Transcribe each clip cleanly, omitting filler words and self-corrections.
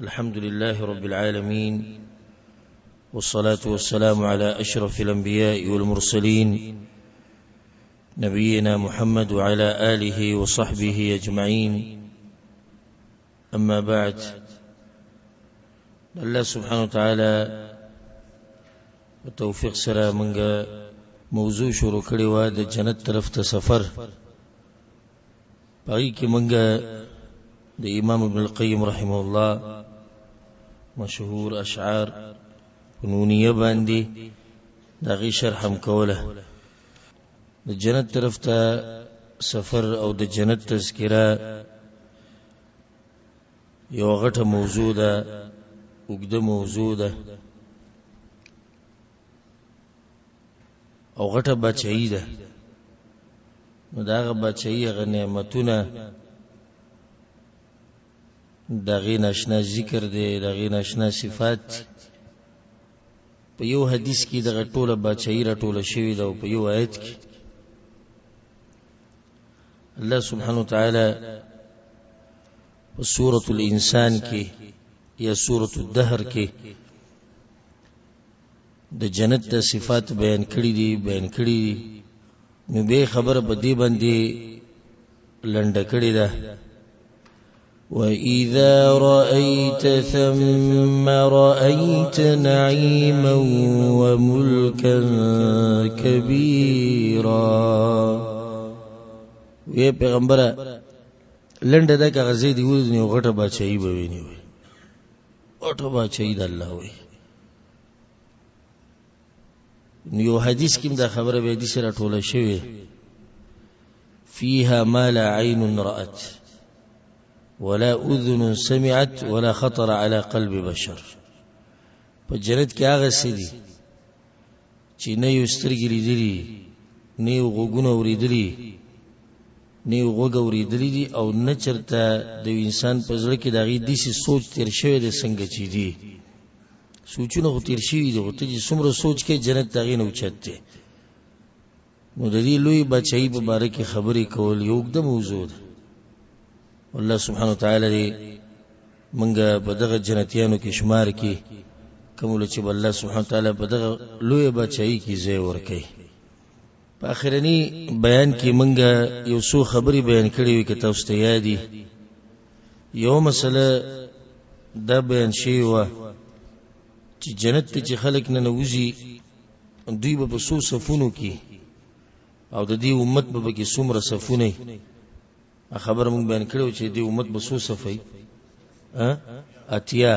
الحمد لله رب العالمين، والصلاة والسلام على أشرف الأنبياء والمرسلين نبينا محمد وعلى آله وصحبه أجمعين. أما بعد، الله سبحانه وتعالى وتوفيق سره منګه موضوع شروع کړی و د جنت طرف ته سفر. پای کې منګه د امام ابن القیم رحمه الله مشهور اشعار نونیه باندې دغه شرح هم کوله. د جنت طرف ته سفر او د جنت تذکرہ یو غټه موضوع ده، وګړه موضوع ده او غټه بچی ده. نو داغه بچی غ نعمتونه دغه ناشنا ذکر دی، دغه ناشنا صفات په یو حدیث کې دغه ټوله بچی را ټوله شوی ده او په یو آیت کې الله سبحانه وتعالى په سورة الانسان کې یا سورة الدهر کې د جنت د صفات بیان کړی دي. نو به خبر په دې باندې لنډه کړی ده. وَإِذَا رَأَيْتَ ثَمَّ رَأَيْتَ نَعِيمًا وَمُلْكًا كَبِيرًا. وی پیغمبره لنډه ده که غزې دی ولې نو غټه بادشاہي به ویني، غټه بادشاہي د الله وي. یو حدیث کې دا خبره به دي سره ټوله شوی، فيها ما لا عين رأت ولا اذن سمعت ولا خطر على قلب بشر. په جنت کې هغه څه دي چې نه یو سترګې لیدلي، نه یو غوږونه اوریدلي، نه یو غوږ اوریدلي دي، او نه چرته د انسان په زړه کې دغه داسې سوچ تیر شوی دی څنګه چې دي. سوچونه خو تیر شوي دي، خو ته چې څومره سوچ کې جنت دغې نه اوچت دی. نو د دې لوی بادشاهي په باره کې خبرې کول یو اوږده موضوع ده. الله سبحانه وتعالی دې منګه په دغه جنتیانو کې شمار کې کومول چې الله سبحانه وتعالی په دغه لوی بادشاهي کې ځای ورکړي. په اخرنی بیان کې منګه یو څو خبرې بیان کړې وي که تاسو ته یاد دي. یو مسله دا بیان شوې وه چې جنت ته چې خلک ننوځي دوی به په څو صفونو کې او د دې امت به کې څومره صفونه. خبر مونږ بیان کړو چې دې امت به څو صفي اتیا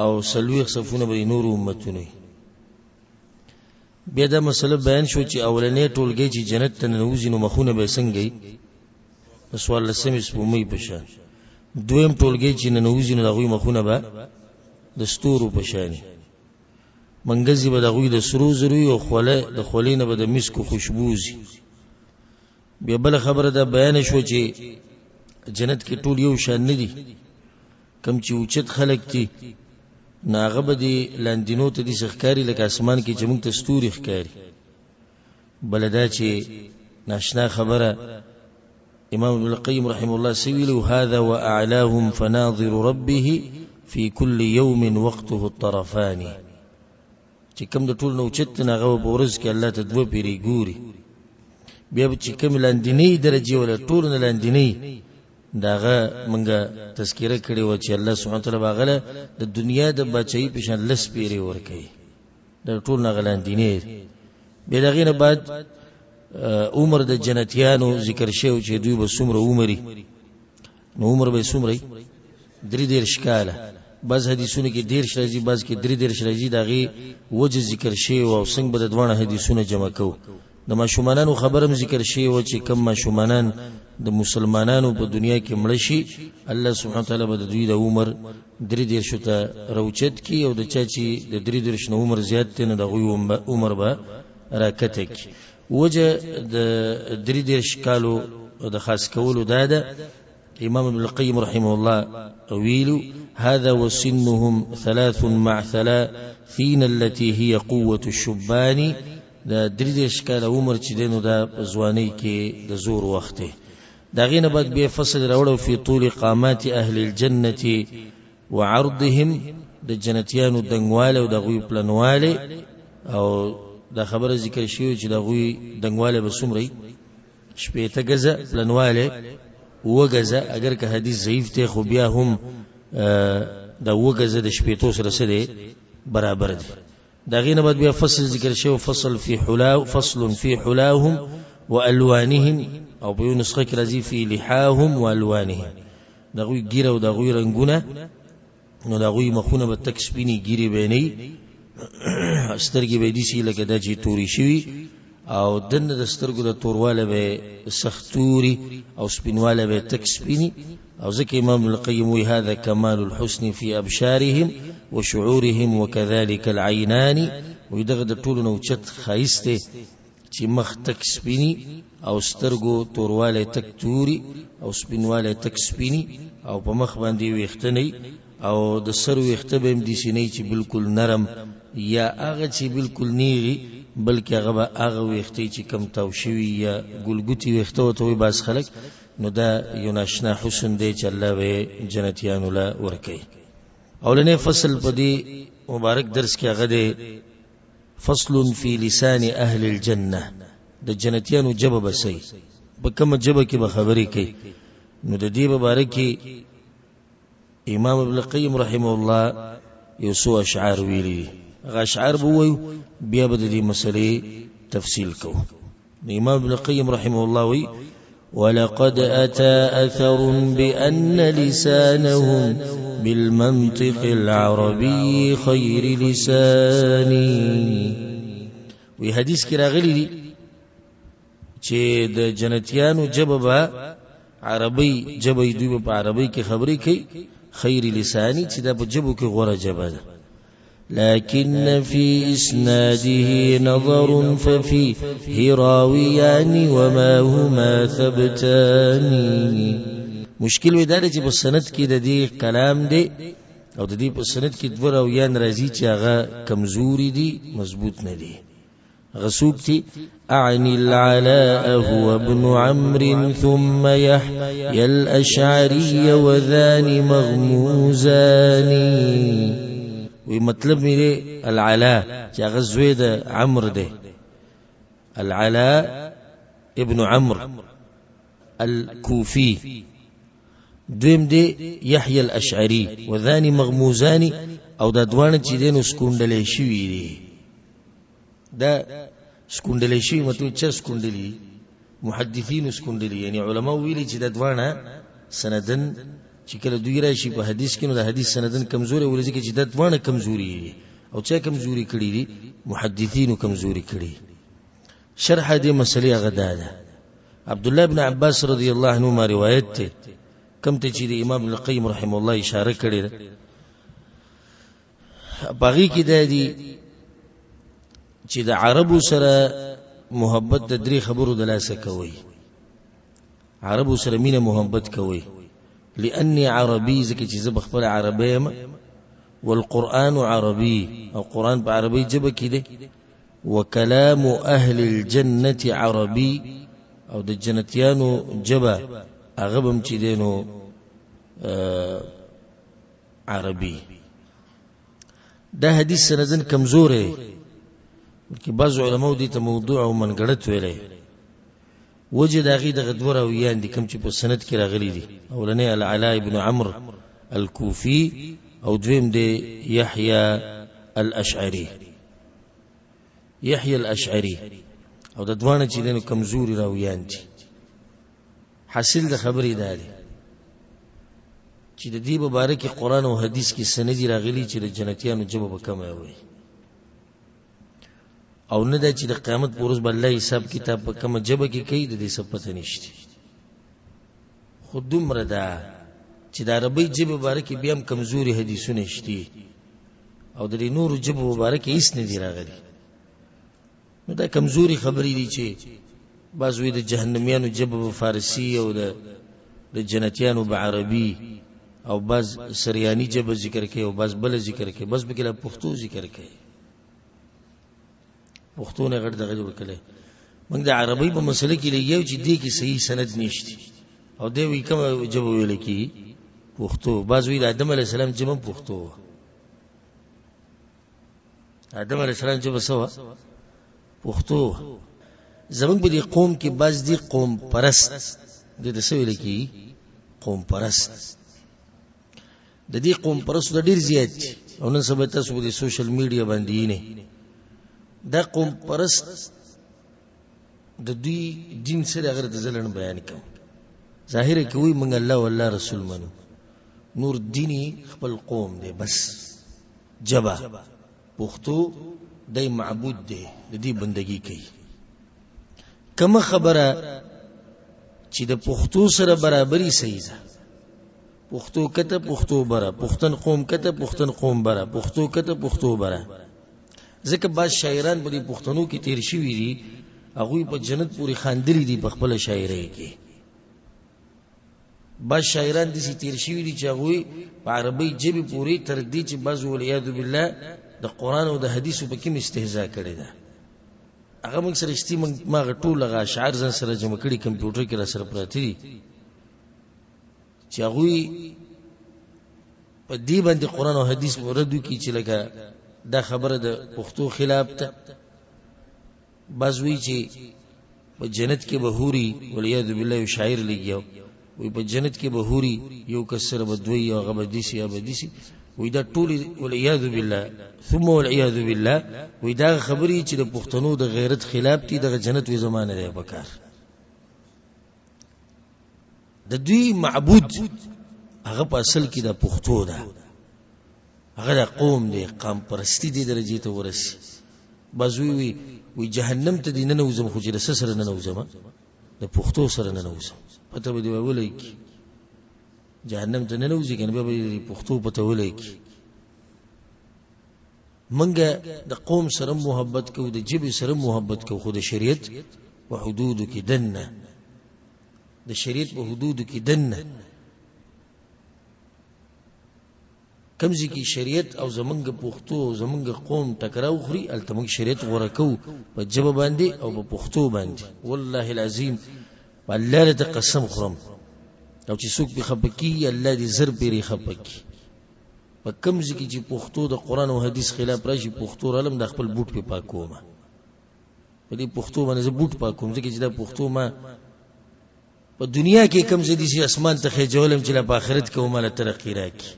او سلويخ صفونه به نور امتونه. بیا دا مسله بیان شو چې اولنې ټولګي چې جنت ته ننوځي نو مخونه به څنګه وي، سوال لسمې سپومې په شان. دویم ټولګي چې ننوځي نو دغوی مخونه به د ستورو په شان، منګزي به دغوی د سرو زرو او خوله د خولینه به د مسکو خوشبوزي. بیا بل خبره دا بیان شو چې جنت کې ټول یو شان نه دي. کم چې اوچت خلک دي ناغه به دي لاندینو ته دي ښکاری لکه اسمان کې چې موږ ته ستوري ښکاری. بل دا چې ناشنا خبره امام ابن القیم رحمه الله سویلو هذا واعلاهم فناظر ربه في كل يوم وقته الطرفان. چې کوم د ټول نو چت ناغه په ورځ کې الله ته دوه پیری ګوري. بیا چې کوم لاندینی درجه ولا ټول نه لاندینی داغه منګه تذکرہ کړي و چې الله سبحانه وتعالى باغله د دنیا د بچی په شان لس پیری ور کوي، د ټول نه غلاندینی. بیا دغه نه بعد عمر د جنتیانو ذکر شوی چې دوی به څومره عمرې، نو عمر به څومره 3 کاله. بعض حدیثونه کې 13 راځي، بعض کې 3 راځي. دغه وجه ذکر شوی او څنګه به د دوه حدیثونه جمع کو. د ماشومانانو خبرم ذکر شوی و چې کم ماشومانان د مسلمانانو په دنیا کې مړ شي الله سبحانه وتعالی به د دوی د عمر 3 شته روچت کی، او د چا چې د 3 عمر زیات نه د عمر به راکته کی. وجه د 3 کالو د خاص کولو داده امام ابن القیم رحمه الله ویلو هذا وسنهم 3 مع 30 التي هي قوة الشبان. دا 3 کال عمر چې دینو دا ځواني کې د زور وخت داغینه بعد بیا فصل راوړو فی طول قامات اهل الجنه وعرضهم د جنتیانو دنګواله او د غوی پلنواله او دا خبره ذکر شوی چې د غوی دنګواله به څومره شپېته غزه پلنواله وغزه اگر که حدیث ضعیف ته خو بیا هم دا وغزه د شپېتو سره سره برابر دي داغینه بعد بیا فصل ذکر شوی فصل فی حلاهم والوانهم او په نسخه کې راځي فی لحاهم والوانهم دا غوی ګیره او دا غوی رنگونه نو دا غوی مخونه به تک سپینی ګیره بیني سترګې به دي چې لکه دا چې توري شوی او دنه د سترګو د تورواله به سختوري او سپینواله به تک سپینی او ځکه امام القیم وی هذا کمال الحسن فی ابشارهم وشعورهم وكذلك العينان ويدغه د ټولو نو چت خایسته چې مخ تک سپینی او سترګو تورواله تک توري او سپینواله تک سپینی او په مخ باندې ویختنی او د سر ویخته به دي سینې چې بالکل نرم یا هغه چې بالکل نیغي بلکې هغه ویخته چې کم تاو شوی یا ګلګوتی ویخته او توي باز خلک نو دا یو ناشنا حسن دی چې الله به جنتیانو لا ورکي اولنې فصل په دې مبارک درس کې هغه دی فصل فی لسان اهل الجنه د جنتیانو جبه بسې په کومه جبه کې به خبرې کوي نو د دې مبارک کې امام ابن القیم رحمه الله یو څو اشعار ویلي هغه اشعار به وایو بیا به د دې مسلې تفصیل کوو امام ابن القیم رحمه الله وی ولقد أتى أثر بأن لسانهم بالمنطق العربي خير لساني وی حدیث کی راغلی دی چې د جنتیانو جبه عربی جبه دوی په عربی کې خبرې کوي خیر لسانی چې د جبو کې غوړه جبه ده لكن في إسناده نظر ففيه راويان وما هما ثبتان مشکل ودار چې په سند کې د دې کلام دی او د دې په سند کې دوه راویان راځي چې هغه کمزوري دي مضبوط نه دي غسوقتي أعني العلاء هو ابن عمرو ثم يحيى الأشعري وذان مغموزان وی مطلب میرے العلاء چې هغه زوی د عمرو دی العلاء ابن عمرو الكوفي دویم دی یحیی الاشعری وذان مغموزان او دا دوانه چې دین سکوندلې شوی دی دا سکوندلې شوی مطلب چې سکوندلې محدثین سکوندلې یعنی علما ویلي چې دا دوانه سندن چې کله دوی راشي په حدیث کې نو د حدیث سندن کمزوري ولې چې د دوانه کمزوري او چا کمزوري کړی دي محدثینو کمزوري کړی شرح دې مسلې غدا ده عبد الله ابن عباس رضی الله عنهما روایت ته کم ته چې د امام ابن القیم رحم الله اشاره کړې ده باغی کې ده دي چې د عربو سره محبت د درې خبرو د لاسه کوي عربو سره مینه محبت کوي لأني عربي زكي چې بخبر عربي والقرآن عربي او قرآن بعربي جبه كده وكلام أهل الجنة عربي او د جنتيانو جبه اغبم چې دینو عربي دا حدیث سندن کمزور ہے بلکې بعض علماء دي ته موضوع او منګړت ویلې وجد اغي د غدور او یان دي کوم چې په سند کې راغلي دي اولنې العلاء ابن عمرو الكوفي او دویم دی يحيى الاشعري يحيى الاشعري او د دوانه چې دنو کمزوري راویان دي حاصل د خبرې ده چې د دې مبارک قرآن او حدیث کې سندي راغلي چې د جنتیانو جواب وکمه وي او نه دا چې د قیامت پر ورځ بل حساب کتاب په کومه جبه کې کوي د دې څه پته نشته خود دومره ده چې د عربی جبه مبارک بیا هم کمزوري حدیثونه شته او د نور جبه مبارک هیڅ نه دی راغلي نو دا کمزوري خبرې دي چې بعض وی د جهنميانو جبه فارسی او د جنتیانو به عربي او بعض سریانی جبه ذکر کوي او بعض بل ذکر کوي بس به کله پښتو ذکر کوي پښتو نه غړ دغه جوړ کړي موږ د عربی په مسله کې لګیو چې دې کې صحیح سند نشته او دی وی کوم جبه ویل کی پښتو. بعض وی د آدم علیه السلام جبه پښتو، آدم علیه السلام جبه سوا پښتو. زمونږ په دې قوم کې بعض دي قوم پرست، د څه ویل کی قوم پرست. د دې قوم پرست د ډیر زیات دي او نن سبا تاسو په سوشل میډیا باندې نه دا قوم پرست د دوی دین سره هغه د ځلن بیان کوي. ظاهر کوي موږ الله والله رسول منو، نور دینی خپل قوم دی بس جبا پښتو دای معبود دی د دې بندگی کوي. کوم خبره چې د پښتو سره برابرۍ صحیح ده، پښتو کته پښتو برا، پښتون قوم کته پښتون قوم برا، پښتو کته پښتو برا. ځکه بعض شاعران په دې پښتنو کې تیر شوي دي، هغه په جنت پوری خاندري دي په خپل شاعرۍ کې. بعض شاعران دي چې تیر شوي دي چې هغه په عربي ژبه پوری تر دې چې بعض ولایات بالله د قران او د حدیثو په کې استهزاء کړي ده. هغه موږ سره شتي ما غټول غا شعر ځن سره جمع کړي کمپیوټر کې را سره پراته دي چې هغه په دې باندې قران او حدیث ورته کی چې لکه دا خبره د پښتو خلاف ته. بعض وی چې په جنت کې بهوري ولایات بالله شاعر لګیو وی په جنت کې بهوري یو کسر بدوی او غبدیسی یا بدیسی وی دا ټول ولعیاذ بالله ثم والعیاذ بالله وی دا خبري چې د پښتنو د غیرت خلاف دي. د جنت وی زمانه دی بکار د دوی معبود هغه په اصل کې د پښتو ده، هغه د قوم دی قام پرستی دی درجه ته ورسی. بازوی وی جهنم ته دینه نوزم خو چې د سره نه نوزم د پښتو سره نه نوزم پته به دی ولای کی جهنم ته نه نوځي کنه به پښتو پته ولای کی. منګه د قوم سره محبت کو، د جبه سره محبت کو، خو د شریعت او حدود کې دنه، د شریعت په حدود کې دنه کمزې کې شریعت او زمنګ پښتو او زمنګ قوم ټکراو خوري التمنګ شریعت ورکو په جبه باندې او په پښتو باندې. والله العظیم والله ته قسم خورم او چې څوک به خپکی الله دې زر پیری خپکی. په کمزې کې چې پښتو د قران او حدیث خلاف راشي پښتو علم د خپل بوت په پاکوما په دې پښتو باندې زه بوت پاکوم ځکه چې دا پښتو ما په دنیا کې کمزې دي چې اسمان ته خېجولم چې په آخرت کې وماله ترقی راکړي.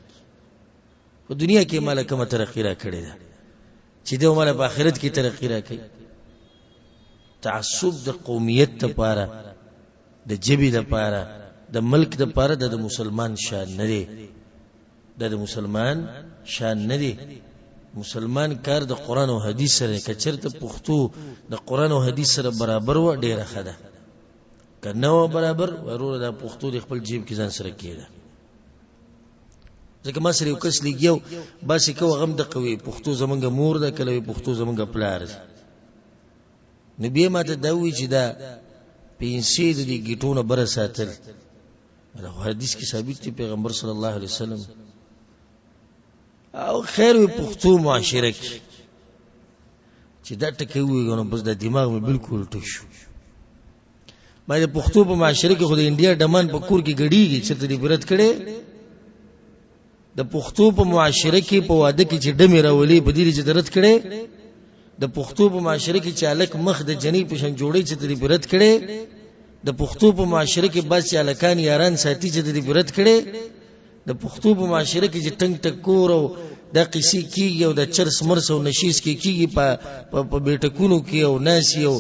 په دنیا کې مال کومه ترقی را کړې ده چې د مال په آخرت کې ترقی را کوي. تعصب د قومیت لپاره، د جبې لپاره، د ملک لپاره د مسلمان شان نه دی، د مسلمان شان نه دی. مسلمان کار د قران او حدیث سره کچرته پښتو د قران او حدیث سره برابر و ډیره خده کنه برابر ورور د پښتو د خپل جیب کې ځان سره کېده. ځکه ما سره یو کس لګیو باسي کو غم د قوي پښتو زمونږ مور ده کله پښتو زمونږ پلار ده. نبی ماته دا وی چې دا پینسې د دې گیټونه بر ساتل دا حدیث کې ثابت دی پیغمبر صلی الله علیه وسلم. او خیر وي پښتو معاشره کې چې دا ټکی ویونه بس د دماغ مې بالکل ټک شو. ما د پښتو په معاشره کې خو د انډیا ډمان په کور کې غړیږي چې دې برت کړي. د پښتو په معاشره کې په واده کې چې ډمې راولي په دې چې درت کړي. د پښتو په معاشره کې چې الک مخ د جنې په شان جوړي چې دې برت کړي. د پښتو په معاشره کې بس چې الکان یاران ساتي چې دې برت کړي. د پښتو په معاشره کې چې ټنګ ټکور او د قصې کیږي او د چرس مرس او نشیز کیږي په بیٹکونو کې او ناسی او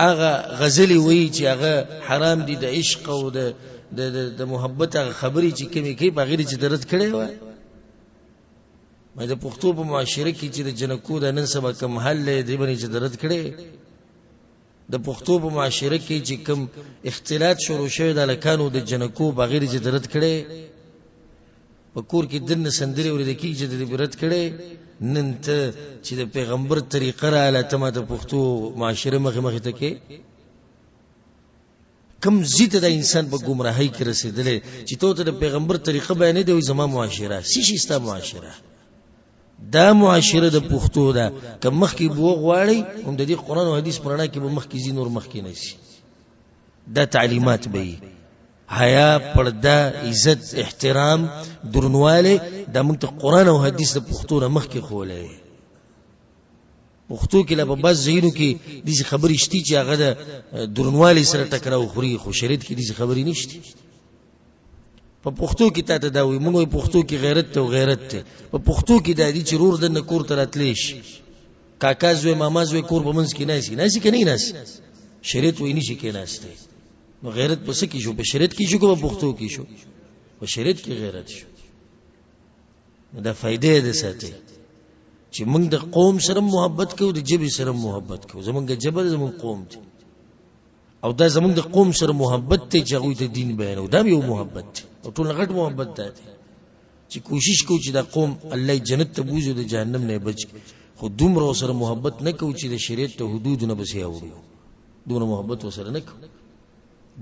هغه غزلی وایي چې هغه حرام دي د عشق او د محبت هغه خبرې چې کمی کوي په غیر چې درت کړي وای. مې د پښتو په معاشره کې چې د جنکو د نن سبا کم حل دی باندې چې درت کړي. د پښتو په معاشره کې چې کم اختلاط شروع شوی د لکانو د جنکو بغیر چې درت کړي. په کور کې دنه سندري ورته کې چې د برت کړي. نن ته چې د پیغمبر طریقه را اله تمه د پښتو معاشره مخه ته کې کم زیات د انسان په گمراهۍ کې رسیدلې چې ته د پیغمبر طریقه بیانې دی زما معاشره سشي ستا معاشره دا معاشره د پښتو ده. که مخ کې بو غواړي هم د دې قران او حدیث پرانا کې به مخ کې زی نور مخ کې نشي. دا تعلیمات به حیا پرده عزت احترام درنواله دا موږ ته قران او حدیث د پښتو نه مخ کې خولې پښتو کې لا په بس زینو کې دې خبرې شتي چې هغه د درنواله سره ټکراو خوري خو شریعت کې دې خبرې نشته په پښتو کې ته دا وي موږ په پښتو کې غیرت ته غیرت ته په پښتو کې د دې چرور د نکور تر اتلیش کاکا زوی ماما زوی کور په منځ کې ناسي کني ناسي شریعت وې نشي کې ناشته نو غیرت پس کې شو په شریعت کې شو په پښتو کې شو په شریعت کې غیرت شو دا فائدې ده ساتي چې موږ د قوم سره محبت کوو د جبه سره محبت کوو زمونږ جبه زمونږ قوم دي او دا زمونږ د قوم سره محبت ته چې هغه ته دین بیانو دا یو محبت دی او ټول غټ محبت ده چې کوشش کوو چې دا قوم الله جنت ته بوزي د جهنم نه بچ خو دومره سره محبت نه کوو چې د شریعت ته حدود نه بسیا وړو دومره محبت وسره نه کوو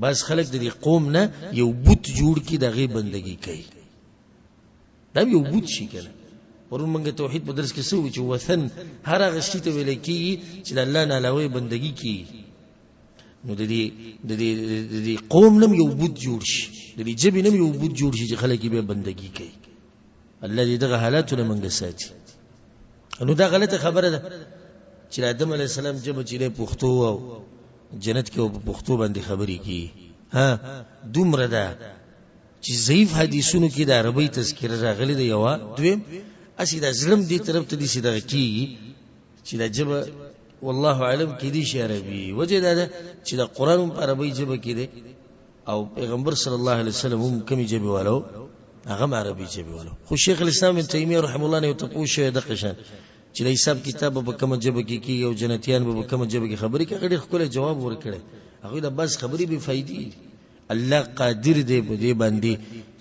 بس خلک د دې قوم نه یو بت جوړ کی دغه بندگی کوي دا یو بت شي کنه ورون موږ توحید په درس کې سو چې وثن هر هغه شی ته ویل کیږي چې د الله نه علاوه بندگی کوي نو د دې قوم نم یو بت جوړ شي د دې جبې نم یو بت جوړ شي چې خلک به بندگی کوي الله دې دغه حالاتونه موږ ساتي نو دا غلطه خبره ده چې آدم علی السلام جبه چې پښتو او جنت کې په پښتو باندې خبرې کی ها دومره ده چې ضعیف حدیثونو کې د عربی تذکره راغلي دی یو دویم اسی دا ظلم دي طرف ته دي سیده کی چې دا جبه والله علم کې دي شی عربي وجه دا چې دا قران په عربی جبه کې دی او پیغمبر صلی الله علیه وسلم هم کمی جبه والو هغه عربي جبه والو خو شیخ الاسلام ابن تیمیه رحم الله نه تپوشه د قشن چې د حساب کتاب په کوم جبه کې کی او جنتیان په کوم جبه کې خبرې کوي ډېر خپل جواب ورکړي هغه د بس خبرې به فائدې الله قادر دی په دې باندې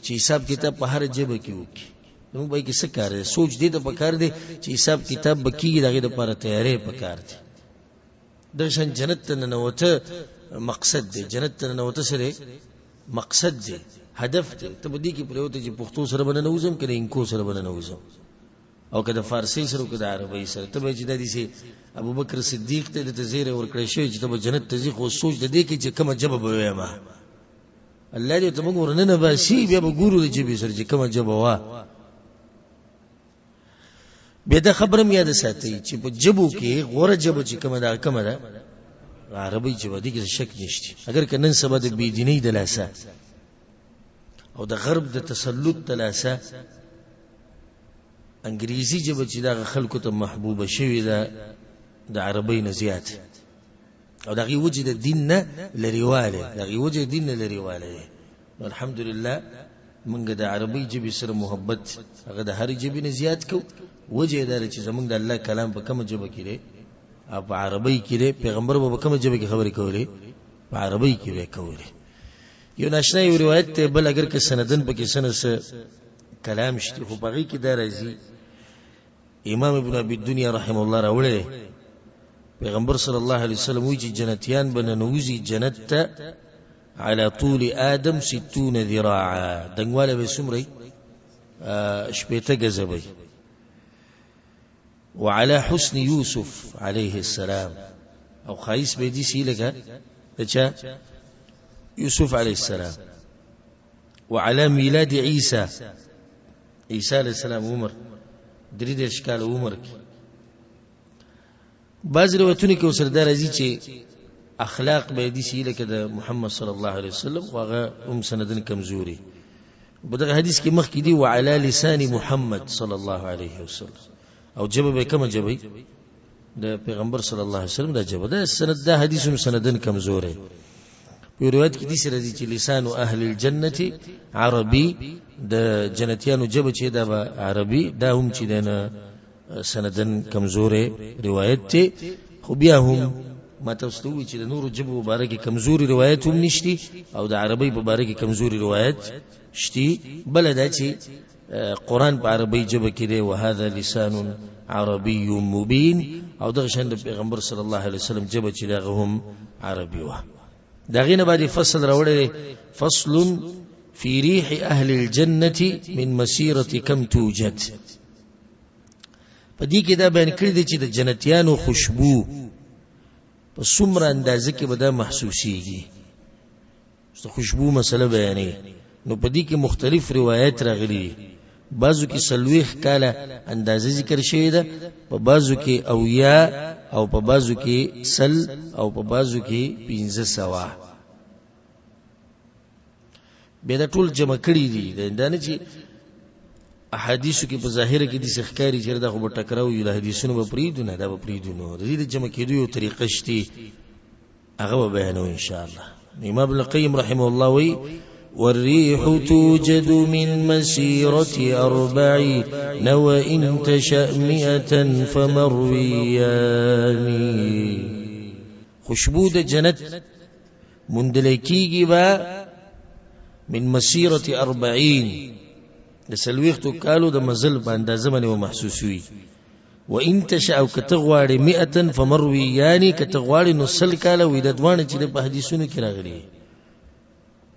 چې حساب کتاب په هر جبه کې وکړي نو به کې څه کار سوچ دې ته پکار دی چې حساب کتاب بکیږي دغه لپاره تیارې پکار دي درشن جنت ته نوته مقصد دی جنت ته نوته سره مقصد دی هدف دی ته بدی کې پروت چې پښتو سره باندې نوزم کړي انکو سره باندې نوزم او کله فارسی سره کله عربی سره ته به چې د دې سي ابو بکر صدیق ته د تزیر ورکړی شوی چې ته جنت ته ځي خو سوچ د دې کې چې کومه جواب وایې ما الله دې ته موږ ورننه باسي بیا به ګورو چې به سره چې کومه جواب وا به دا خبره مې یاد ساتي چې په جبو کې غوړه جبو چې کومه ده عربی جبو دي کې شک نشته اگر کنن سبا د بی دیني د لاسه او د غرب د تسلط د لاسه انګریزي جبه چې دا خلکو ته محبوبه شوی ده د عربی نه زیات او دغه وجه د دین نه لريواله دغه وجه دین نه لريواله الحمدلله مونږ د عربی جبه سره محبت هغه د هر جبه نه زیات کو وجه دا چې زمونږ د الله کلام په کومه جبه کې دی او په عربی کې دی پیغمبر په کومه جبه کې خبرې کولې په عربی کې وې کولې یو ناشنا یو روایت ته بل اگر که سندن په کې سند کلام شته خو بغي کې دا راځي امام ابن ابي الدنيا رحم الله راوړي پیغمبر صلی الله علیه وسلم وی چې جنتیان بننوزي جنت ته على طول ادم 60 ذراعا دنګواله به سمري شپېته غزبي وعلى حسن يوسف عليه السلام او خايس به دي سي لګه دچا يوسف عليه السلام وعلى ميلاد عيسى علیہ السلام عمر درې د اشکال عمر کې بعض روایتونه کې وسره راځي چې اخلاق به دي سي لکه د محمد صلی الله علیه وسلم واغه سندن کمزوري بدغه حدیث کې مخ کې دی وعلى لسان محمد صلی الله علیه وسلم او جبه به کوم جبه د پیغمبر صلی الله علیه وسلم دا جبه دا سند دا حدیث سندن کمزوري په روایت کې دي سره چې لسان اهل الجنه عربي د جنتیانو جبه چې دا عربي دا هم چې دنه سندن کمزوري روایت ته خو بیا هم ما تاسو ته چې د نور جبه مبارکي کمزوري روایت هم نشتی او د عربي مبارکي کمزوري روایت شتي بل دا چې قران په عربي جبه کې دی وهذا لسان عربي مبين او دغه شند پیغمبر صلی الله علیه وسلم جبه چې دغه هم عربي و دغه نه باندې فصل راوړی فصل في ريح اهل الجنه من مسيره كم توجد پدې کې دا بیان کړی دی چې د جنتیانو خوشبو په څومره اندازه کې به دا محسوسيږي خوشبو مسله بیانې. نو په دې کې مختلف روایت راغلي، بعضو کې 40 کاله اندازه ذکر شوی ده، په بعضو کې 80 او په بعضو کې 100 او په بعضو کې 1500. به دا ټول جمع کړي دي. دا نه چې احادیثو کې په ظاهر کې دي ښکاری چې دا خو به ټکراو یو حدیثونو به پریدو نه، دا به پریدو نو. د دې جمع کېدو یو طریقه شته، هغه به بیانو ان شاء الله. امام ابن القیم رحمه الله وی والريح توجد من مسيرة 40 وإن تشأ 100 فمرويان. خوشبو د جنت مندلکیږي با من مسيرة 40 د سلويختو کالو د مزل په اندازه باندې محسوسوي. وإن تشأ کتغواړي 100 فمرويان، کتغواړي نو 100 کاله وي. د دوانه چې د حدیثونو کې راغلي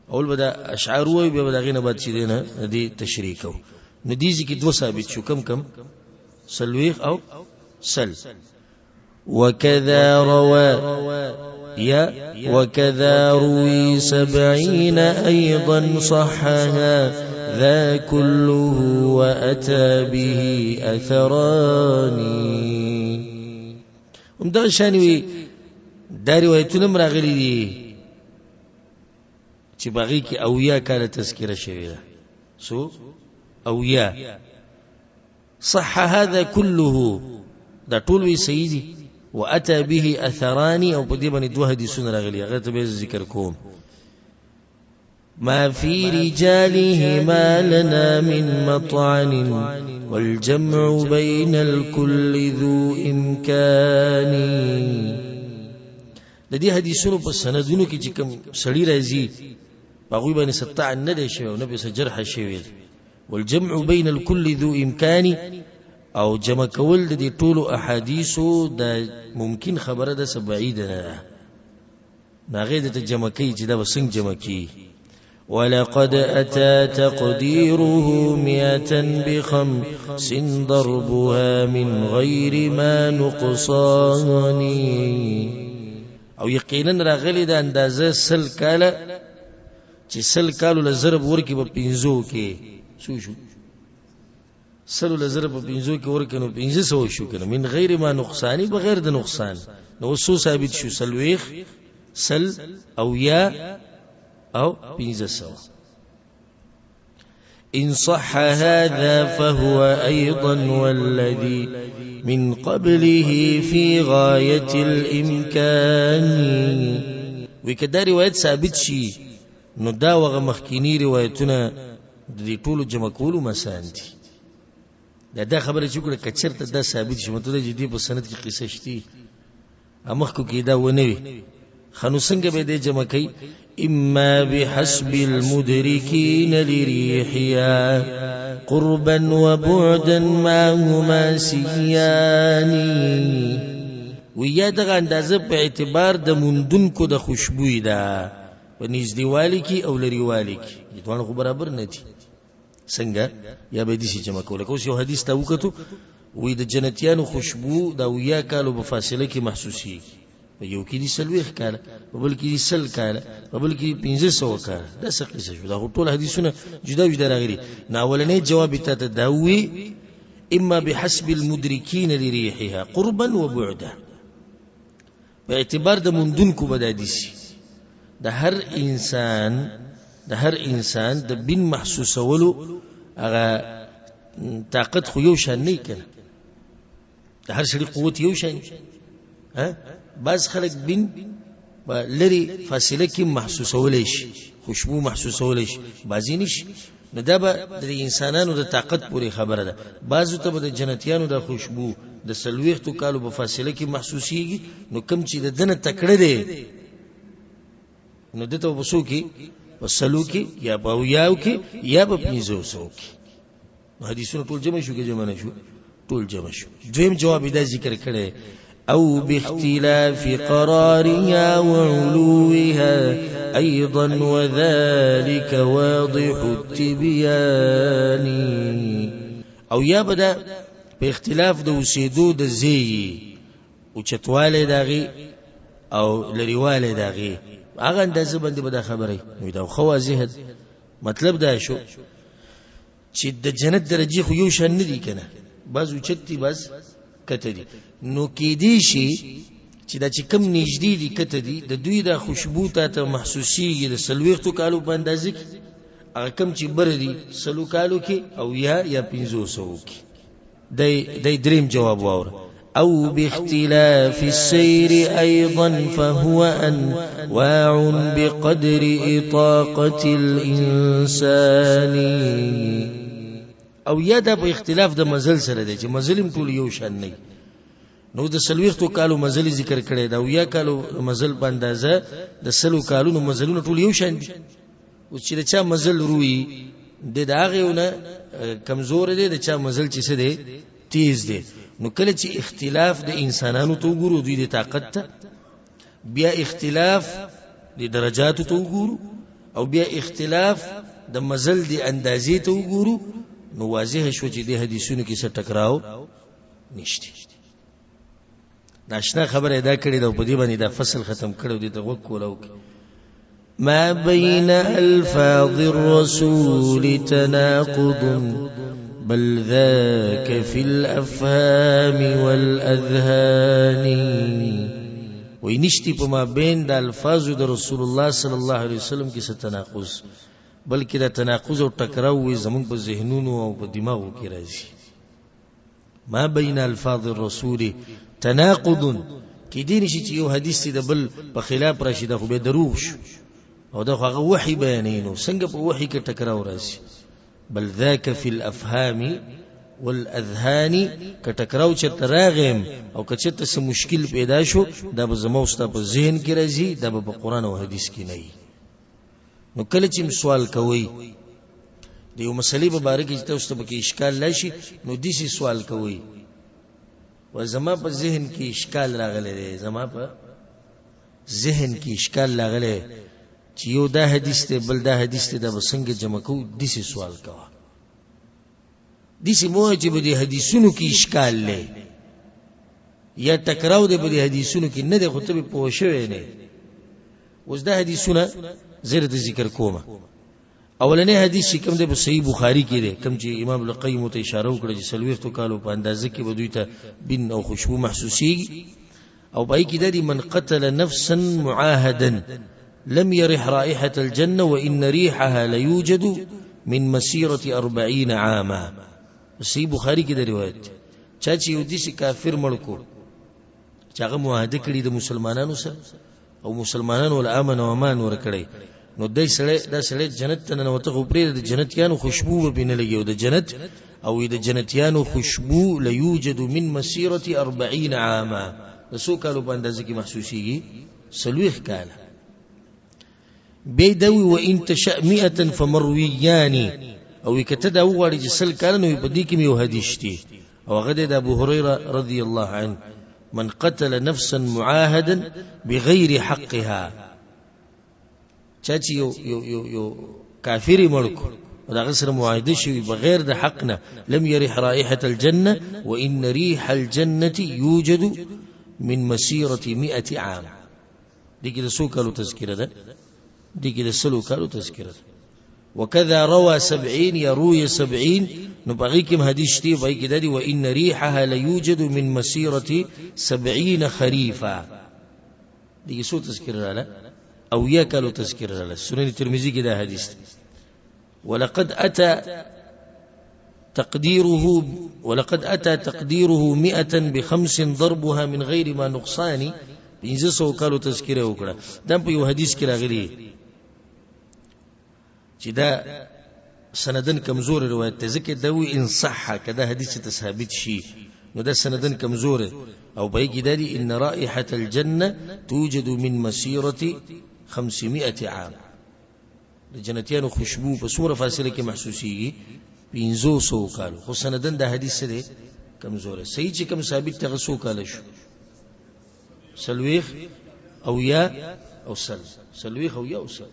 اول بدا اشعار وي، به دا غینه بعد چې دینه دي تشریح کو. نو دي چې دوه ثابت شو، کم سلويخ او سل. وكذا روى وكذا روي 70 أيضا صحها ذا كله وأتى به أثران. دا شانوي دا روایتونه راغلي دي چې باغی کې 80 کاله تذکرہ شوی ده. سو 80 صح هذا كله، دا ټول وی سیدی. واتى به اثران، او په دې باندې دوه حدیثونه راغلي، هغه ته به ذکر کوم. ما في رجالهما لنا من مطعن والجمع بين الكل ذو امكان. د دې حدیثونو په سندونو کې چې کوم سړی راځي هغه باندې ستع نه دی شوی او نه به جرح شوی. والجمع بين الكل ذو امكان، او جمع کول د دې ټولو احادیثو د ممکن خبره ده، بعیده نه. ناغه د جمع کوي چې دا وسنګ جمع کوي. ولقد أتى تقديره 100 ب5 ضربها من غير ما نقصان. او یقینا راغلی د اندازه 100 کاله چې 100 کالو له ضرب ورکی په 5 کې شو 100 له ضرب په 5 کې ورکی نو 500 شو کنه، من غیر ما نقصانی، بغیر د نقصان. نو سو ثابت شو سلويخ 100 او یا او 500. إن صح هذا فهو أيضا والذي من قبله في غاية الإمكان. وكذا رواية ثابت شي نو دا وغه مخکینی روایتونه د دې ټولو جمع کولو مسان دي. دا خبره چې کړه کچرته دا ثابت شي مته د دې په سند کې قصه شتي امخکو کې دا ونوي خنو څنګه به دې جمع کوي. اما بحسب المدركين لريحها قربا وبعدا ما هما سيان. ویا دغه اندازه په اعتبار د مندونکو د خوشبوئی ده، په نږدېوالي کې او لريوالي کې دوه خو برابر نه دي. څنګه یا به دې شي جمع کوله. کوم یو حدیث ته وکړو وې د جنتیانو خوشبو دا ویا کالو په فاصله کې محسوسي، یو کې دي 40 کاله، بل کې دي 100 کاله، بل کې 1500 کاله. دا څه قصه شو؟ دا ټول حدیثونه جدا جدا راغلي. ناولنې جواب ته تداوي اما بحسب المدركين لريحها قربا وبعدا، په اعتبار د مندونکو بداديسي د هر انسان د بن محسوسولو هغه طاقت خو یو شان نه کنه، د هر شری قوت یو شان. بعض خلک بن لري فاصله کې محسوسولای شي، خوشبو محسوسولای شي، بعضی نشي. نو دا به د انسانانو د طاقت پورې خبره ده. بعضو ته به د جنتیانو د خوشبو د 40 کالو په فاصله کې محسوسيږي. نو کم چې د دنه تکړه دی نو دته وسو کې وسلو کې یا باویاو کې یا په 500 کې. حدیثونه ټول جمع شو کې جمع نه شو، ټول جمع شو. دویم جواب دا ذکر کړي او باختلاف قرارها وعلوها ايضا وذلك واضح التبيان. او یا بدا په اختلاف د اوسېدو د زی او چتواله داغي او لريواله داغي هغه اندازه باندې به دا خبره وي دا خو واضح مطلب دا شو چې د جنت درجه خو یو شان نه دي کنه بعض اوچتي بعض کته دي نو کې دي شي چې دا چې کم نږدې دي کته دي د دوی د خوشبو ته محسوسيږي د سلويختو کالو په اندازه کې هغه کم چې بر دي سلو کالو کې او یا 500 کې دای دریم جواب واور أو باختلاف السير أيضا فهو أنواع بقدر إطاقة الإنسان او یا دا په اختلاف د مزل سره دی چې مزلم ټول یو شان نه نو د سلويختو کالو مزل ذکر کړي دا او یا کالو مزل په اندازه د سلو کالونو مزلونه ټول یو شان دي او چې د چا مزل روي د داغهونه کمزور دی د چا مزل چې څه دی تیز دی نو کله چې اختلاف د انسانانو ته وګورو دوی د طاقت ته بیا اختلاف د درجاتو ته وګورو او بیا اختلاف د مزل د اندازې ته وګورو نو واضح شو چې د حدیثونو کې څه ټکراو نشته ناشنا خبره ادا کړې دا په دې باندې دا فصل ختم کړو دي ته وکولو ما بين الفاظ الرسول تناقض بل ذاك في الافهام والاذهان وینشتي په ما بین د الفاظ د رسول الله صلی الله علیه وسلم کې څه تناقض بلکې دا تناقض او ټکراو وي زموږ په ذهنونو او په دماغو کې راځي ما بین الفاظ الرسول تناقض کې دي نشي چې یو حدیث د بل په خلاف راشي دا خو به دروغ شو او دا هغه وحي بیانینو څنګه په وحي کې ټکراو راځي بل ذاك في الافهام والاذهان کټکراو چې تراغم او کچته سم مشکل پیدا شو دا به زمو ست په ذهن کې راځي دا به قرآن او حدیث کې نه وي نو کله چې سوال کوي د یو مسلې په اړه کې تاسو ته کې اشکال لاشي نو دې سوال کوي و زما په ذهن کې اشکال راغلی دی زما په ذهن کې اشکال راغلی چې یو دا حدیث ته بل دا حدیث ته د بسنګ جمع کو دې سوال کوه دې موجب دي حدیثونو کې اشکال لې یا ټکراو دې په حدیثونو کې نه د خطبه پوښوي نه اوس دا حدیثونه زیر د ذکر کومه اولنې حدیث کوم د صحیح بخاری کې دی کوم چې امام القیم ته اشاره وکړه چې سلويختو کالو په اندازه کې بدوی ته بن او خوشبو محسوسي او پای کې د من قتل نفسا معاهدا لم يرح رائحة الجنة وإن ريحها ليوجد من مسيرة 40 عاما صحیح بخاری کې د روایت چا چې یو دي کافر مړکو چې هغه معاهده کړی د مسلمانانو سره او مسلمانانو ول امن او امان ورکړي نو دای سره جنت ته نه وته پرې د جنتیانو خوشبو به نه لګي د جنت او د جنتیانو خوشبو ليوجد من مسيرة 40 عاما رسول کالو په اندازه کې محسوسيږي سلوخ کاله بيدوي وان تشاء 100 فمرويان او کته وغړي جسل کاله نو په دې کې یو حدیث دی او غده د ابو هريره رضی الله عنه من قتل نفسا معاهدا بغير حقها چاچی یو کافری مړکو دا غسر معاهده شوی بغیر د حقنا لم يرح رائحة الجنة وإن ريح الجنة يوجد من مسيرة 100 عام دي كده سوكالو تذكرة ده دي كده سلوكالو تذكرة وكذا روى 70 يروي 70 نبغيكم هديش تي باي كده دي وإن ريحها ليوجد من مسيرة 70 خريفا دي سو تذكرة لا او ياكلوا تذكرة لا سنن الترمذي كده حديث ولقد أتى تقديره 100 ب5 ضربها من غير ما نقصان بينزه سو کالو تذکره وکړه دا په یو حدیث کې راغلی چې دا سندن کمزور روایت ذکر دوی ان صح کدا حدیث ته ثابت شي نو دا سندن کمزور او به کې دادي ان رائحه الجنه توجد من مسيره 500 عام د جنتیانو خوشبو په سوره فاصله کې محسوسيږي 500 کالو خو سندن دا حدیث دی کمزور صحیح چې کوم ثابت تغسو کال شو سلويخ او یا او سلويخ او یا او سل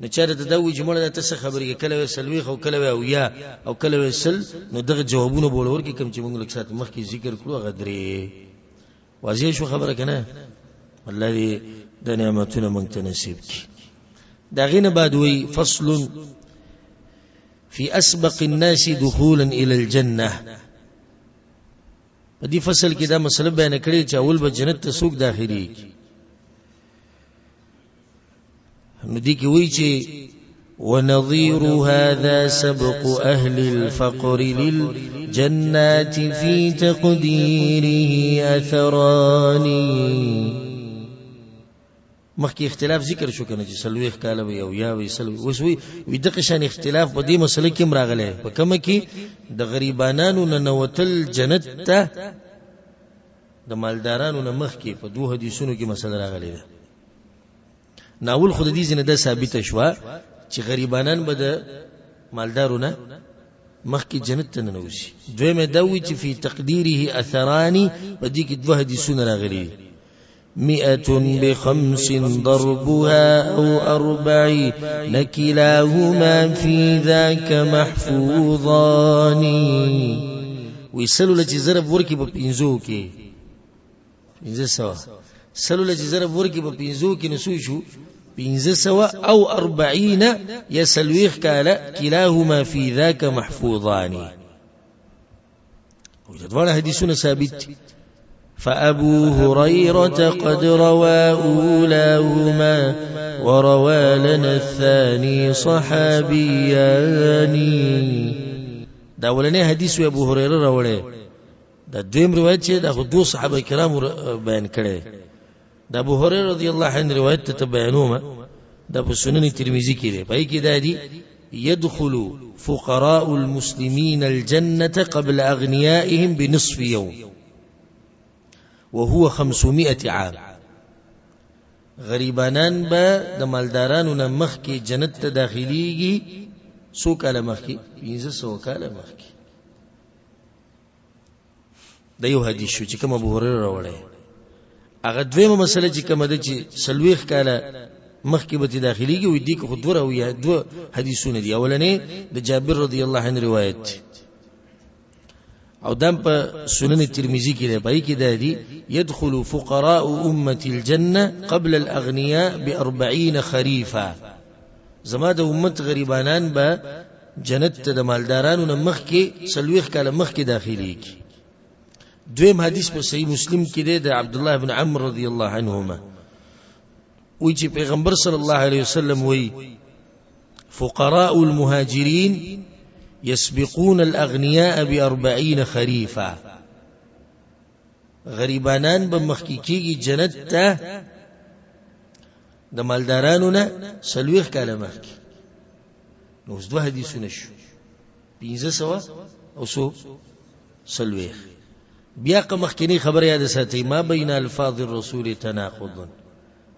نه چاره د دوی جمله ته څه خبرې کله سلويخ او کله او یا او کله سل نو دغه جوابونه بولور کې کوم چې موږ لکسات مخ کې ذکر کړو غدري واضح شو خبره کنه والله د نعمتونو مونږ ته نصیب کړي. دا غینه بعد وی فصل في اسبق الناس دخولا الى الجنه. په دې فصل کې دا مسله بیان کړي چې اول به جنت ته څوک داخلي. نو دې کې وی چې ونظير هذا سبق أهل الفقر للجنات في تقديره أثران. مخکې اختلاف ذکر شو کنه چې سلويخ کاله وي او یا وي سلوي وسوي وي دغه شان اختلاف په دې مسله کې راغلی په کومه کې د غریبانو نه نوتل جنت ته د مالدارانو نه مخکې په دوه حدیثونو کې مسله راغلی ده. ناول خود دې زنه ده ثابت شوه چې غریبانان به د مالدارو نه مخکې جنت ته ننوځي. دویمه دا وی چې فی تقدیره اثران په دې کې دوه حدیثونه راغلي 100 بخمس ضربها أو 40 كلاهما في ذاك محفوظان. ويسلو لجي ضرب ورکی په پینځو کې 500 سلو لجي ضرب ورکی په پینځو کې نسو شو 500 أو 40 يسلويخ كالا كلاهما في ذاك محفوظان. وجدوانا حديثنا ثابت. فأبو هريرة قد روى أولاهما وروى لنا الثاني صحابيان. دا ولني حديث أبو هريرة رواه. دا دویم روایت دا خود صحابه کرام بیان کړي. دا ابو هريره رضی الله عنه روایت ته بیانومه دا په سنن ترمذی کې دی. پای کې دا دی يدخل فقراء المسلمين الجنة قبل أغنيائهم بنصف يوم وهو 500 عام. غریبانان به د مالدارانو نه مخکې جنت ته داخليږي څو کاله مخکې 500 کاله مخکې. دا یو حدیث شو چې کوم ابو هريره راوړی. هغه دویمه مسله چې کومه ده چې سلويخ کاله مخکې به داخليږي وي دي که خود ورو یا دو حدیثونه دي. اولنې د جابر رضی الله عنه روایت او دم په سنن ترمذی کې دی. پای کې دا دی يدخل فقراء امه الجنه قبل الاغنياء ب40 خريفا. زما د امت غریبانان به جنت ته د مالدارانو نه مخکې سلويخ کاله مخکې داخليږي. دویم حدیث په صحیح مسلم کې دی د عبد الله بن عمرو رضی الله عنهما وی چې پیغمبر صلی الله علیه وسلم وی فقراء المهاجرين يسبقون الاغنياء ب40 خريفا. غریبانان به مخکې کېږي جنت ته د مالدارانو نه سلويخ کاله مخکې. نو اوس دوه حدیثونه شو 500 او سو سلويخ. بیا که مخکینی خبر یاد ساتي ما بین الفاظ الرسول تناقض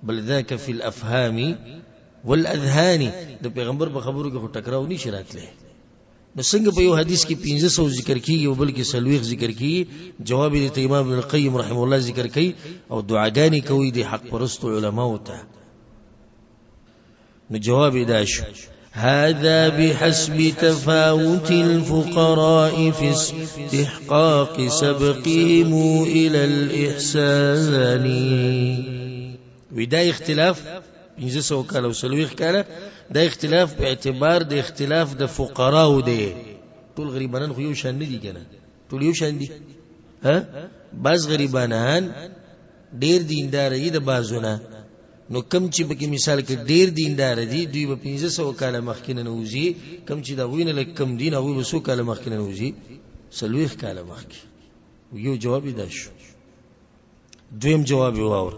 بل ذاك في الافهام والاذهان. د پیغمبر په خبرو کې ټکراو نشي راتله. نو څنګه په یو حدیث کې 500 ذکر کیږي او بلکې سلويخ ذکر کیږي؟ جواب دې امام ابن القیم رحمه الله ذکر کوي او دعاګانې کوي د حق پرستو علماو ته. نو جواب دا شو هذا بحسب تفاوت الفقراء في استحقاق سبقهم إلى الإحسان. ودا اختلاف 500 کاله او سلويخ کاله دا اختلاف په اعتبار د اختلاف د فقراو دی. ټول غریبانان خو یو شان نه دي کنه. ټول یو شان دي. بعض غریبانان ډیر دیندار دي د بازونه. نو کم چې بګي مثال کې ډیر دیندار دي دوی په 500 کاله مخکې نه نوځي. کم چې دا وینه لکم دین او 200 کاله مخکې نه نوځي سلويخ کاله مخکې. یو جواب دی شو. دویم جواب واور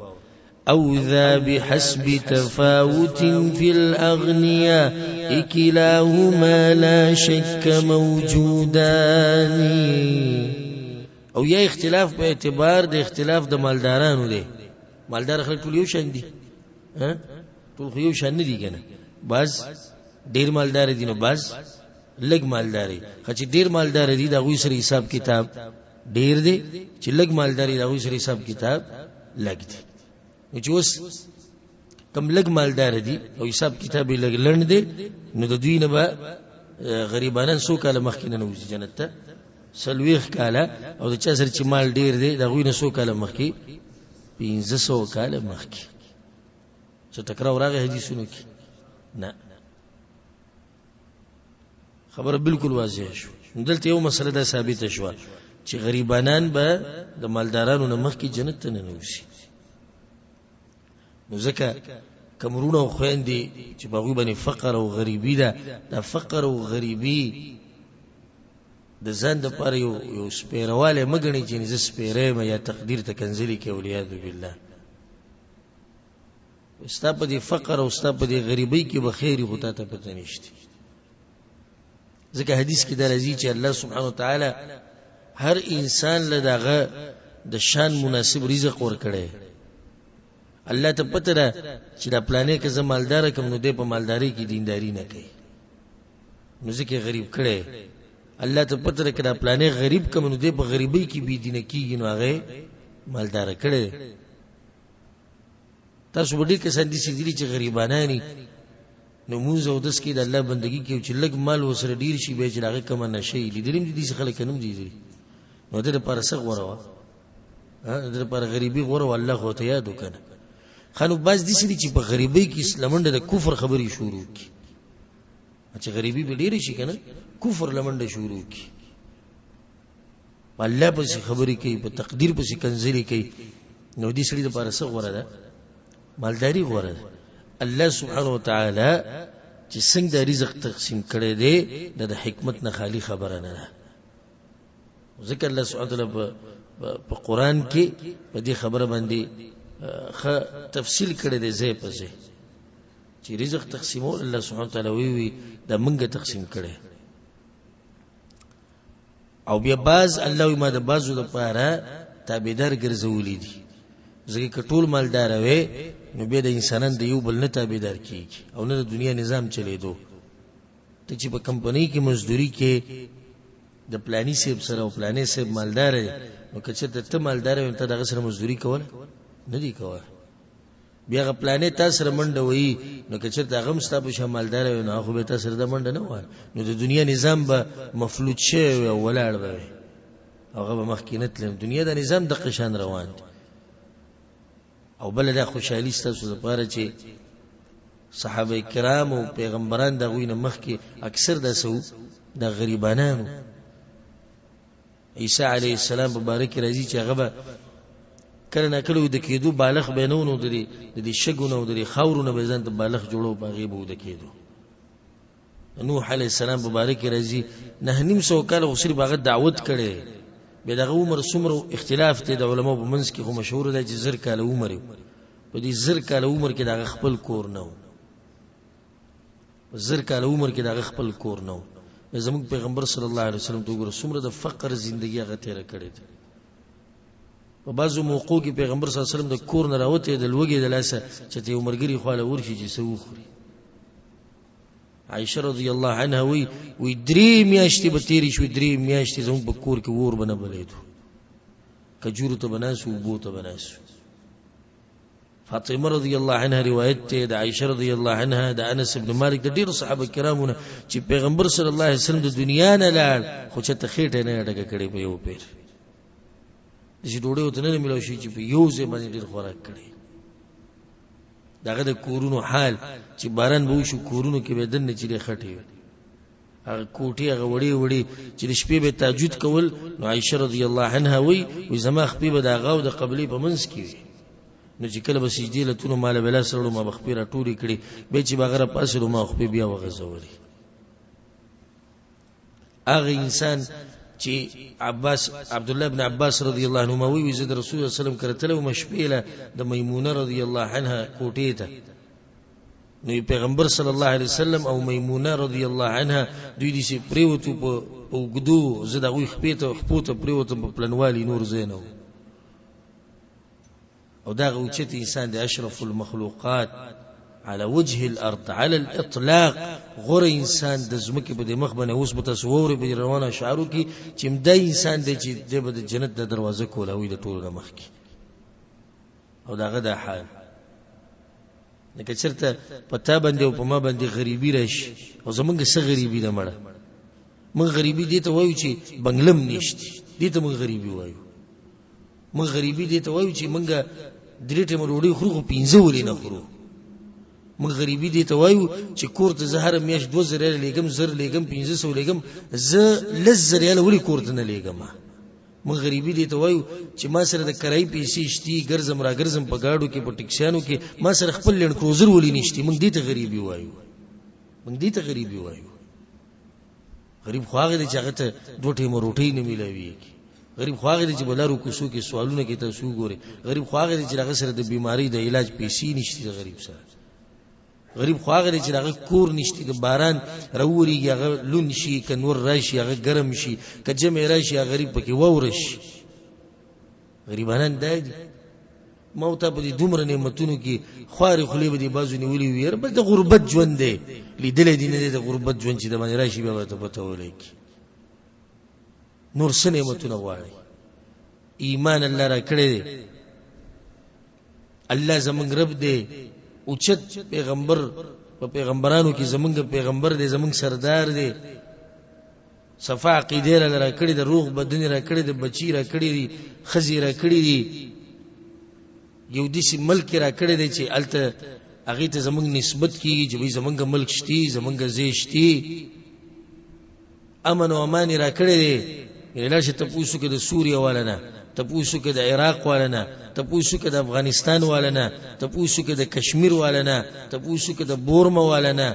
او ذا بحسب تفاوت في الأغنياء كلاهما لا شك موجودان. او یا اختلاف په اعتبار د اختلاف د مالدارانو دی. مالدار خلک ټول یو شان دي. ټول یو شان نه دي کنه. بعض ډیر مالدار دي نو بعض لګ مالداري. چې ډیر مالدار دي دا غوي سره حساب کتاب ډیر دي. چې لګ مالداري دا غوي سره حساب کتاب لګ دي. چې اوس کم لګ مالدار دي او حساب کتاب لګ لړن دي نو د دوی نه به غریبانان سو کاله مخکې نه وځي جنت ته سلويخ کاله. او د چا سره چې مال ډیر دی دا غوي نه سو کاله مخکې 500 کاله مخکې. څه ټکراو راغی حدیثونو کې نه خبره بالکل واضح شو دلته یو مسله ده ثابته شو چې غریبانان به د مالدارانو نه مخکې جنت ته نه نوځي نو ځکه کمرونه او خويندې چې باغوی باندې فقر او غریبی ده دا فقر او غریبی د ځان د پاره یو سپیرواله مګنی چې زه سپیره ما یا تقدیر ته کنځلي کې اولیاء بالله استا په دې فقر او استا په دې غریبی کې به خیر غوته ته پته نشته ځکه حدیث کې دا راځي چې الله سبحانه وتعالى هر انسان له دغه د شان مناسب رزق ورکړي الله ته پته ده چې دا پلانې کې زمالدار کوم نو دې په مالداري کې دینداری نه کوي نو ځکه غریب کړي الله ته پته ده چې دا پلانې غریب کوم نو دې په غریبۍ کې بي دینه کیږي نو هغه مالدار کړي تاسو وړي کې سندې سړي چې غریبانانی نو موږ او داس کې د الله بندگی کې چې لګ مال وسره ډیر شي به چې هغه کم نه شي لیدلم دي خلک نوم دي نو دې لپاره څه غوړوا دې لپاره غریبي غوړوا الله خو ته یاد وکړه خانو باز دي چې په غریبۍ کې اسلامنده د کفر خبري شروع کی چې غریبي به ډیر شي کنه کفر لمنده شروع کی الله په خبري کوي په تقدیر په کنځلي کوي نو دې سړي لپاره څه غوړه ده مالداري غوړه ده الله سبحانه وتعالى چې څنګه د رزق تقسیم کړي دی د حکمت نه خالی خبره نه ده ذکر الله سبحانه وتعالى په قران کې په دې خبره باندې تفصیل کړي دی زې په زې چې رزق تقسیمول الله سبحانه وتعالى وی د منګه تقسیم کړي او بیا باز الله ما د بازو لپاره تابعدار ګرځولې دي ځکه کټول مالدار وي نو به د انسانان د یو بل نه تابعدار کیږي او نه د دنیا نظام چلیدو ته چې په کمپنی کې مزدوري کې د پلاني سیب سره او پلاني سیب مالدار نو که چې ته مالدار وي ته دغه سره مزدوري کول نه دی کول بیا غ پلانې تاسو سره منډه وي نو که چې هغه مستاب شمالدار وي نو خو به تاسو سره د منډه نه وای نو د دنیا نظام به مفلوج شي او ولاړ به هغه به مخکینت لم دنیا د نظام د قشان روان دي او بل د خوشحالي ستاسو لپاره چې صحابه کرام او پیغمبران د غوینه مخ کې اکثر د سو د غریبانو عیسی علیه السلام مبارک راځي چې هغه کله نه کله د کېدو بالغ بینونو د دې شګونو او د خاورونو به ځان ته بالغ جوړو باغې بو د کېدو نوح علیه السلام مبارک راځي نه نیم سو کال غسر باغ دعوت کړي به دغه عمر څومره اختلاف ته د علماء په منځ کې خو مشهور دی چې زر کال عمر په دې زر کال عمر کې دغه خپل کور نه و زر کال عمر کې دغه خپل کور نه و زموږ پیغمبر صلی الله علیه وسلم ته ګوره څومره د فقر ژوندۍ هغه تیر کړی دی په بعضو موقعو کې پیغمبر صلی الله علیه وسلم د کور نه راوته د لوګي د لاسه چې ته عمرګری خواله ورشي چې سوخري عائشہ رضی الله عنها وی درې میاشتې به تیری شو درې میاشتې زموږ په کور کې ور بنه بلیدو کجورو ته بناسو بو ته بناسو فاطمه رضی الله عنها روایت ته د عائشہ رضی الله عنها د انس ابن مالک د ډیرو صحابه کرامو چې پیغمبر صلی الله علیه وسلم د دنیا نه لاړ خو چې تخېټه نه ډګه کړي په یو پیر چې ډوډۍ وته نه ملو شي چې په یو ځای باندې ډیر خوراک کړي داغه د کورونو حال چې باران به شو کورونو کې به دنه چې خټي هغه کوټي هغه وړي وړي چې د شپې به تهجد کول نو عائشہ رضی الله عنها وی زما خپې به دا غاو د قبلي په منځ کې نو چې کله به سجدي لتون مال بلا سره ما بخپيره ټوري کړي به چې بغره پاسه ما خپې بیا وغزوري هغه انسان چې عبد الله ابن عباس رضی الله عنهما وی زید رسول الله صلی الله علیه وسلم کرتلو مشپیله د میمونه رضی الله عنها کوټې ته نو پیغمبر صلی الله علیه وسلم او میمونه رضی الله عنها دوی دې پریوتو په وګدو زدا وی خپېته خپوته پریوتو په پلنوالي نور زینو او دا غوچت انسان د اشرف المخلوقات على وجه الارض على الاطلاق غور انسان د زمکه په مخ باندې اوس متصور به روانه شعارو کې چې مدا انسان د چې د جنت د دروازه کولاوي د ټولو مخ کې او داغه د حال لکه چرته پتا باندې او په ما باندې غریبی راشي او زمونږ څه غریبی نه مړه من غریبی دي ته وایو چې بنگلم نشته دي ته من غریبی وایو من غریبی دي ته وایو چې منګه درې ټیم وروړي خورو 15 ولې نه خورو من غریبی دی ته وایو چې کور ته زهره میاش 2000 لګم زر لګم 1500 لګم ز لزر یاله ولی کور ته نه لګم من غریبی دی ته وایو چې ما سره د کرای پیسې شتي ګرځم را ګرځم په گاډو کې په ټکسیانو کې ما سره خپل لند کروزر ولی نشتی من دې ته غریبی وایو من دې ته غریبی وایو غریب خواغه دي چې هغه ته دوه ټیمه روټي نه ملوي غریب خواغه دي چې بلارو کوسو کې سوالونه کې تاسو ګوري غریب خواغه دي چې هغه سره د بیماری د علاج پیسې نشتی غریب سره غریب خواغه دي چې هغه کور نشتی د باران راوري هغه لون شي کنور راشي هغه ګرم شي کجمه راشي هغه غریب پکې وورش غریبانان دای موت په دې دومره نعمتونو کې خواري خلی به دي بازو نیولې وير بل د غربت ژوند دی لیدل دي نه د غربت ژوند چې د باندې راشي به ته پته ولګي نور سن نعمتونه غواړي ایمان الله را کړی الله زمونږ رب دی اوچت پیغمبر په پیغمبرانو کې زمونږ پیغمبر دی زمونږ سردار دی صفا عقیده را کړی د روح بدن را کړی د بچی را کړی دی خزی را کړی دی یو دیسی ملک را کړی دی چې الته هغه ته زمونږ نسبت کیږي چې زمونږ ملک شتي زمونږ زیشتي امن او امان را کړی دی یلا چې تاسو کې د سوریه والنه تاسو کې د عراق والنه تاسو کې د افغانستان والنه تاسو کې د کشمیر والنه تاسو کې د بورما والنه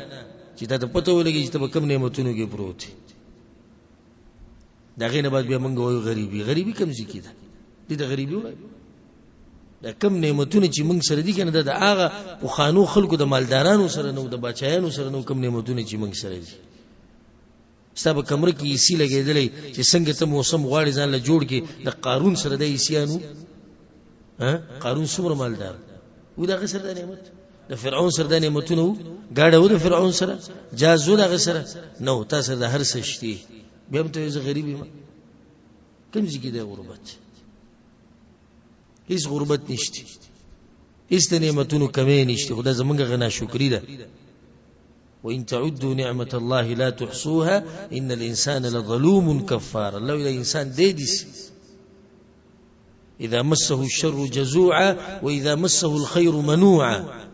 چې ته پته ولګي چې په کوم نعمتونو کې پروت دا غینه بعد بیا موږ وایو غریبي کم ځکه ده دې د غریبي وایو دا کم نعمتونه چې موږ سره دي کنه د هغه په خانو خلکو د مالدارانو سره نو د بچایانو سره نو کم نعمتونه چې موږ سره دي ستاسو کمره کې ایسی لګیدلې چې څنګه ته موسم غواړي ځان له جوړ کې د قارون سره د ایسیانو قارون څومره مالدار و دا غسر د نعمت د فرعون سره د نعمتونو گاډه و د فرعون سره جازو د غسر نو تاسو د هر څه شتي بیا هم ته غریبي ما کوم ځکه د غربت هیڅ غربت نشته هیڅ نعمتونو کمې نشته خدای زمونږ غنا شکرې ده وإن تعدوا نعمة الله لا تحصوها إن الإنسان لظلوم كفار الله إذا إنسان ديدس إذا مسه الشر جزوعا وإذا مسه الخير منوعا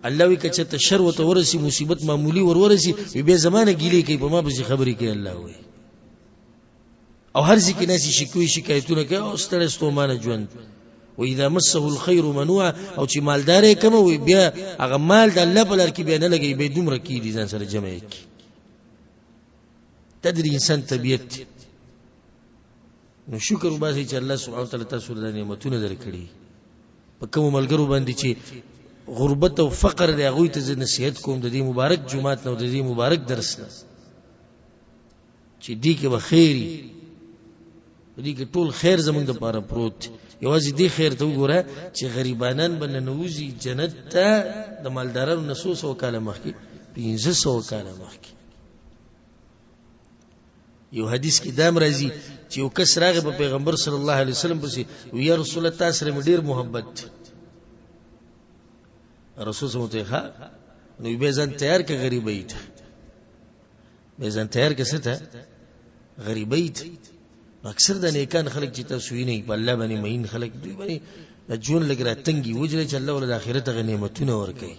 الله كتشت الشر وتورسي مصيبت معمولي ورورسي ببيع زمانه گيلي كي بما بزي خبري كي الله وي او هر ذكي ناسي شكوي شكايتونه كي او سترستو مانا جوند وإذا مسه الخير منوعا او چې مالدار کم وي بیا هغه مال د الله په لار کې بیا نه لګي به دومره کې دي ځان سره جمع کی تدري انسان طبيعت نو شکر وباسي چې الله سبحانه وتعالى تاسو د نعمتونو درکړي په کوم ملګرو باندې چې غربت او فقر دی هغه ته نصیحت کوم د دې مبارک جمعات نو د دې مبارک درس نه چې دې کې به خیری دې کې ټول خیر زمونږ د لپاره پروت یوازې دې خیر ته وګوره چې غریبانان باندې نوځي جنت ته د مالدارانو نصوص او کاله مخکي 1500 کاله مخکي یو حدیث کې دام راځي چې یو کس راغی په پیغمبر صلی الله علیه وسلم پسې وی رسول الله تاسو سره ډیر محبت رسول صلی الله علیه وسلم نو به ځان تیار کې غریبۍ ته به ځان تیار کې څه ته غریبۍ ته اکثر د نیکان خلک چې تاسو یې نه په الله باندې مين خلک دوی باندې د جون لګرا تنګي وجره چې الله ول اخرت غ نعمتونه ورکړي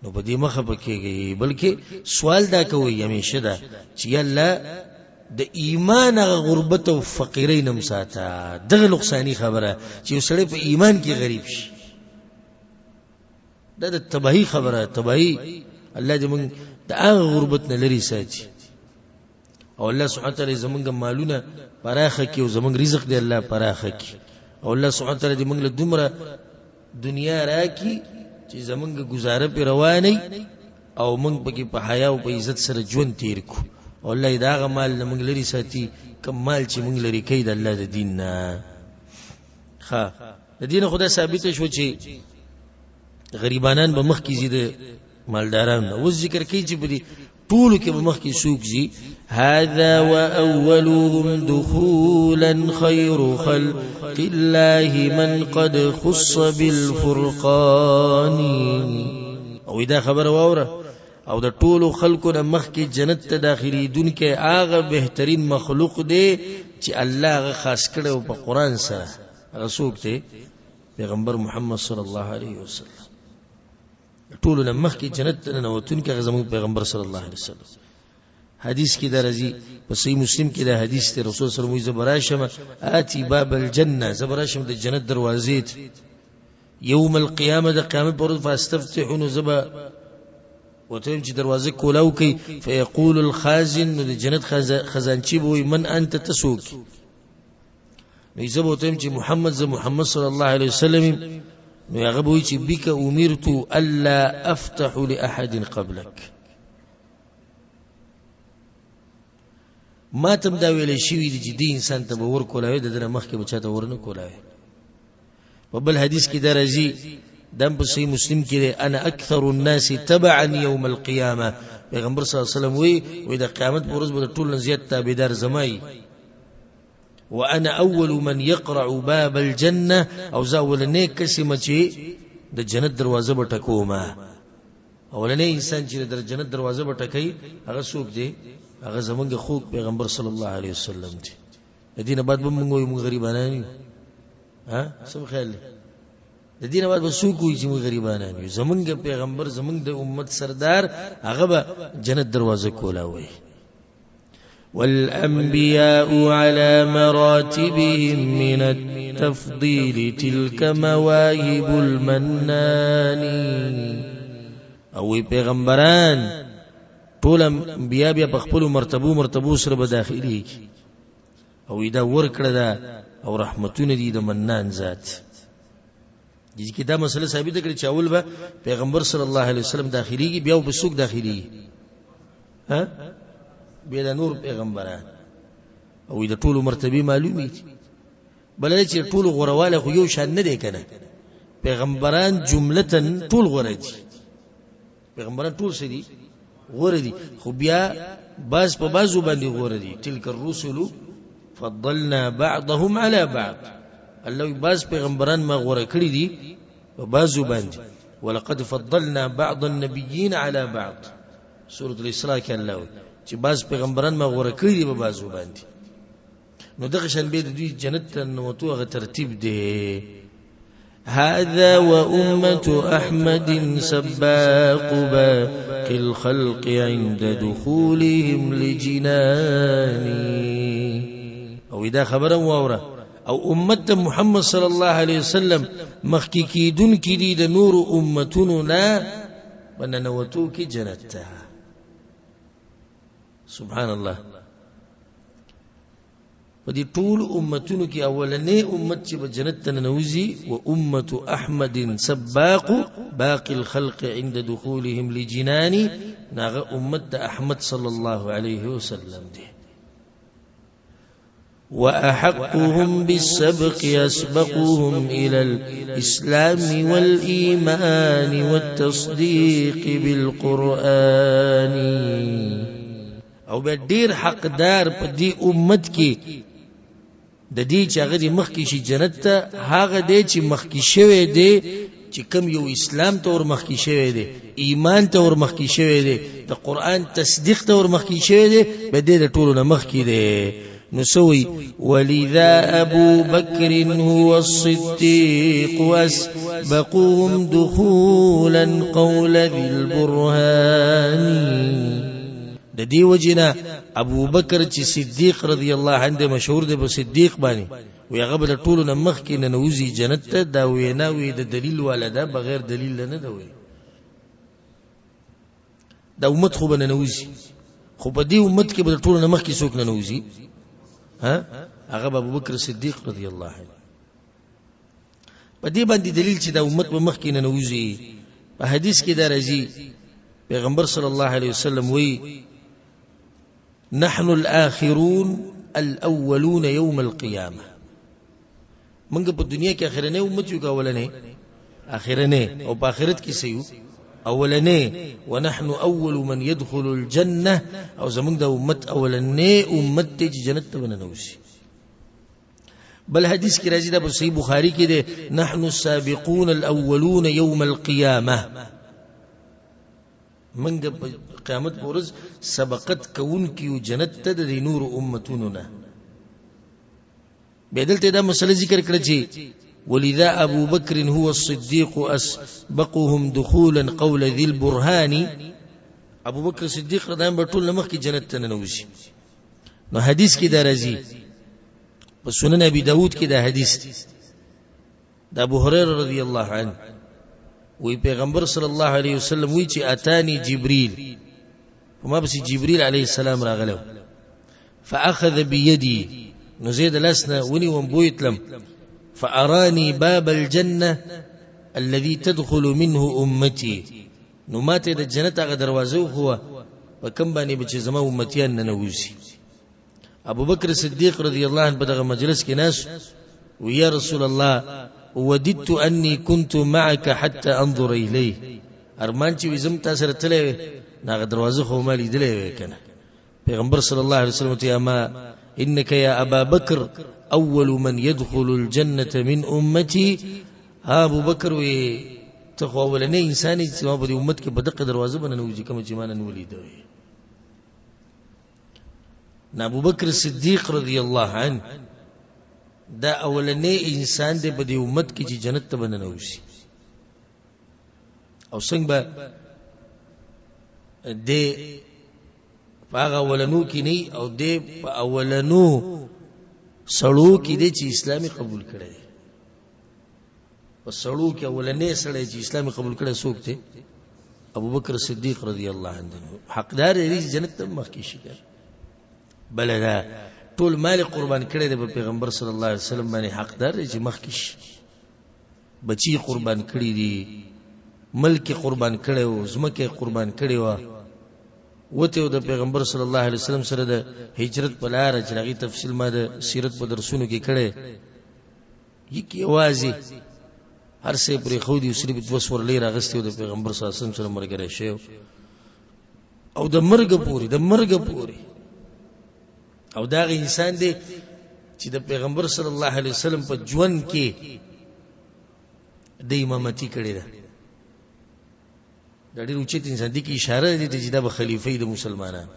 نو په دې مخه پکېږي بلکې سوال دا کوي همیشه دا چې الله د ایمان غربت او فقیرۍ نم ساته دغه نقصانی خبره چې وسړی په ایمان کې غریب شي دا د تباہی خبره تباہی الله دې موږ د هغه غربت نه لري ساتي او الله سبحانه وتعالى زمونږ مالونه پراخه کی او زمونږ رزق دی الله پراخه کی او الله سبحانه وتعالى دې موږ له دومره دنیا راکی چې زمونږ گزاره په رواني او موږ پکې په حیا او په عزت سره ژوند تیر کو او الله دا غ مال موږ لري ساتي کم مال چې موږ لري کید الله د دین نه ها د دین خدای ثابت شو چې غریبانان به مخ کې زیاده مالداران او ذکر کوي چې په طول کې مخ کې سوق زی هذا واولهم دخولا خير خلق الله من قد خص بالفرقان او دا خبر واوره او د ټولو خلقو د مخ کې جنت ته داخلي دن کې هغه بهترین مخلوق دی چې الله غ خاص کړو په قران سره رسول ته پیغمبر محمد صلی الله علیه وسلم ټول نمخ کې جنت نه وتون کې زموږ پیغمبر صلی الله علیه وسلم حدیث کې درځي په صحیح مسلم کې دا حدیث ته رسول صلی الله علیه وسلم زبراشم آتی باب الجنه زبراشم د جنت دروازې یوم القیامه د قیامت پر فاستفتحون زبا وتم چې دروازه کولاو کوي فیقول الخازن د جنت خزانچی بوي من انت تسوق نو زبا وتم چې محمد صلی الله علیه وسلم نو هغه بوي چې بک امرت الا افتح لاحد قبلك ما تم دا ویلې شوی دی چې دی انسان ته ور کولای د دره مخ کې بچاته ورنه کولای په بل حدیث کې درځي دم په صحیح مسلم کې انا اکثر الناس تبعا يوم القيامه پیغمبر صلی الله علیه وسلم وی د قیامت پر ورځ به ټول زیات تابعدار زمای وانا اول من يقرع باب الجنه او زاول نه کسمه چې د جنت دروازه به ټکوما اولنې انسان چې د جنت دروازه به ټکای هغه څوک دی هغه زمونږ خوږ پیغمبر صلی الله علیه وسلم دی د دینه بعد به موږ غریبانه یو ها سم خیال د دینه بعد به څوک وي چې موږ غریبانه یو زمونږ پیغمبر زمونږ د امت سردار هغه به جنت دروازه کولاوي والانبیاء على مراتبهم من التفضيل تلك مواهب المنان او پیغمبران ټول انبیاء بیا په خپل مرتبو سره به داخلي او دا ور کړه دا او رحمتونه دي د منان ذات دي کې دا مسله ثابت کړي چې اول به پیغمبر صلی الله علیه وسلم داخليږي بیا به څوک داخلي ها بیا د نور پیغمبران او د ټول مرتبه معلومي بل چې ټول غرواله خو یو شان نه دي کنه پیغمبران جملتن ټول غره دي پیغمبران ټول سړي غوره دي خو بیا باز په بازو باندې غوره دي تلک الرسل فضلنا بعضهم على بعض الله باز پیغمبران ما غوره کړی دي په بازو باندې ولقد فضلنا بعض النبيين على بعض سوره الاسراء کې الله چې باز پیغمبران ما غوره کړی دي په بازو باندې نو دغه شان به د جنت ته نوتوغه ترتیب دی هذا وأمة أحمد سباق باقي الخلق عند دخولهم لجناني او إذا خبرا وورا او أمة محمد صلى الله عليه وسلم مخكي دون كديد نور أمتنا وننوتوك جنتها سبحان الله ودي طول امتونو کی اولنې امت چې په جنت ته ننوزي و امه احمد سباق باقي الخلق عند دخولهم لجنان ناغه امت احمد صلى الله عليه وسلم دي واحقهم بالسبق يسبقهم الى الاسلام والايمان والتصديق بالقران او به ډیر حقدار په دې امت کې د دې چې هغه مخ کې شي جنت ته هغه دې چې مخ کې شوی دی چې کوم یو اسلام ته ور مخ کې شوی دی ایمان ته ور مخ کې شوی دی د قران تصدیق ته ور مخ کې شوی دی به دې ټولو نه مخ کې دی نو سوي ولذا ابو بكر هو الصديق واسبقهم دخولا قول ذي البرهان د دې وجنا ابو بکر چې صدیق رضی الله عنه مشهور دی په صدیق باندې وی هغه بل ټول نه مخ کې نه نوزي جنت ته دا وینا وی د دلیل والده بغیر دلیل نه دی وی دا امت خو بنه نوزي خو په دې امت کې بل ټول نه مخ کې څوک نه نوزي ها هغه ابو بکر صدیق رضی الله عنه په دې باندې دلیل چې دا امت په مخ کې نه نوزي په حدیث کې دا راځي پیغمبر صلی الله علیه وسلم وی نحن الآخرون الأولون يوم القيامة منګ په دنیا کې اخرنه امت یو اولنه اخرنه او په آخرت کې سيو اولنه ونحن اول من يدخل الجنه او زمونږ د امت اولنه امت ته جنت ته وننوسي بل حدیث کې راځي د صحیح بخاری کې ده نحن السابقون الاولون يوم القيامه منګ قیامت پورز سبقت کون کیو جنت ته د نور امتونو نه بدلته دا مسله ذکر کړی چې ولذا ابو بكر هو الصديق اسبقهم دخولا قول ذي البرهان ابو بکر صدیق رضی الله عنه ټول مخ کی جنت ته نوځي. نو حدیث کې دا راځي په سنن ابي داود کې دا حدیث د ابو هريره رضی الله عنه وی پیغمبر صلی الله علیه وسلم وی چې اتانی جبريل وما بس جبريل عليه السلام راغلو فاخذ بيدي نزيد لسنا وني ومبويتلم فاراني باب الجنه الذي تدخل منه امتي نو ماته د جنت هغه دروازه خو په کم باندې بچ زما امتیان نه نوځي. ابو بکر صدیق رضی الله عنه په دغه مجلس کې ناس و یا رسول الله وددت اني كنت معك حتى انظر اليه ارمان چې وزم تاسو سره تلې هغه دروازه خو مالي دلې کنه. پیغمبر صلی الله علیه وسلم ته ما انك يا ابا بكر اول من يدخل الجنه من امتي ابو بکر وی ته خو ولنه انسان چې ما په امت کې بدقه دروازه باندې نوځي کوم چې مان نه ولید وي. ابو بکر صدیق رضی الله عنه دا اولنه انسان دی په امت کې چې جنت ته باندې نوځي. او څنګه د هغه اولنو کې نه او د اولنو سړو کې د چې اسلامي قبول کړي وسړو کې اولنې سړی چې اسلامي قبول کړي څوک دی؟ ابو بکر صدیق رضی الله عنه حقدار دی جنت ته مخکې شي. بل دا ټول مال قربان کړي دی په پیغمبر صلی الله علیه وسلم باندې حقدار دی چې مخکې شي. بچی قربان کړي دي ملک قربان کړي او زمکه قربان کړي و وته د پیغمبر صلی الله علیه وسلم سره د هجرت په لار چې هغه تفصیل ما د سیرت په درسونو کې کړي یکی اوازي هر څه پرې خو دي صرف د وسور لري راغستي د پیغمبر صلی الله علیه وسلم سره مرګره شی او د مرګ پوری او دا انسان دی چې د پیغمبر صلی الله علیه وسلم په ژوند کې د امامتی کړی ده. د ډېر اوچت انسان دی کې اشاره دي چې دا به خلیفہ د مسلمانانو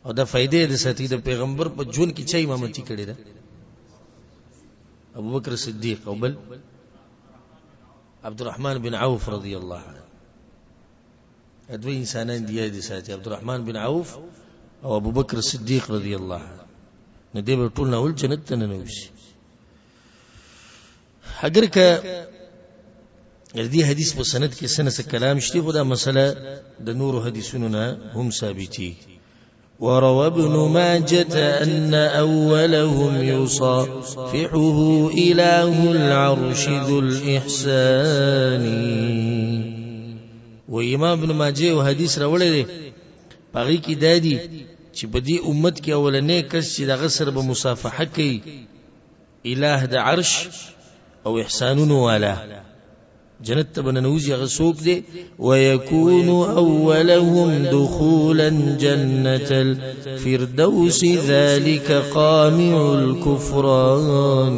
او دا فائدې د ساتي د پیغمبر په ژوند کې چې امامتی کړی ده ابو بکر صدیق او بل عبد الرحمن بن عوف رضی الله عنه. ادوی انسانان دی د ساتي عبد الرحمن بن عوف او ابو بکر صدیق رضی الله عنه نه دی ټول نه جنت ته نه وشي. اگر که دې حدیث په سند کې سنه کلام شته خدا مسله د نور حدیثونو نه هم ثابتي. وروى ابن ماجة أن أولهم يصافحه إله العرش ذو الإحسان. وإمام ابن ماجه وحديث راوړی دی پاغي کې دادی چې په دې امت کې اولنې کس چې د غسر به مصافحه کوي الہ د عرش او احسانونو والا جنت ته بننوزي غسوک دي. ويكون اولهم دخولا جنة الفردوس ذلك قامع الكفران.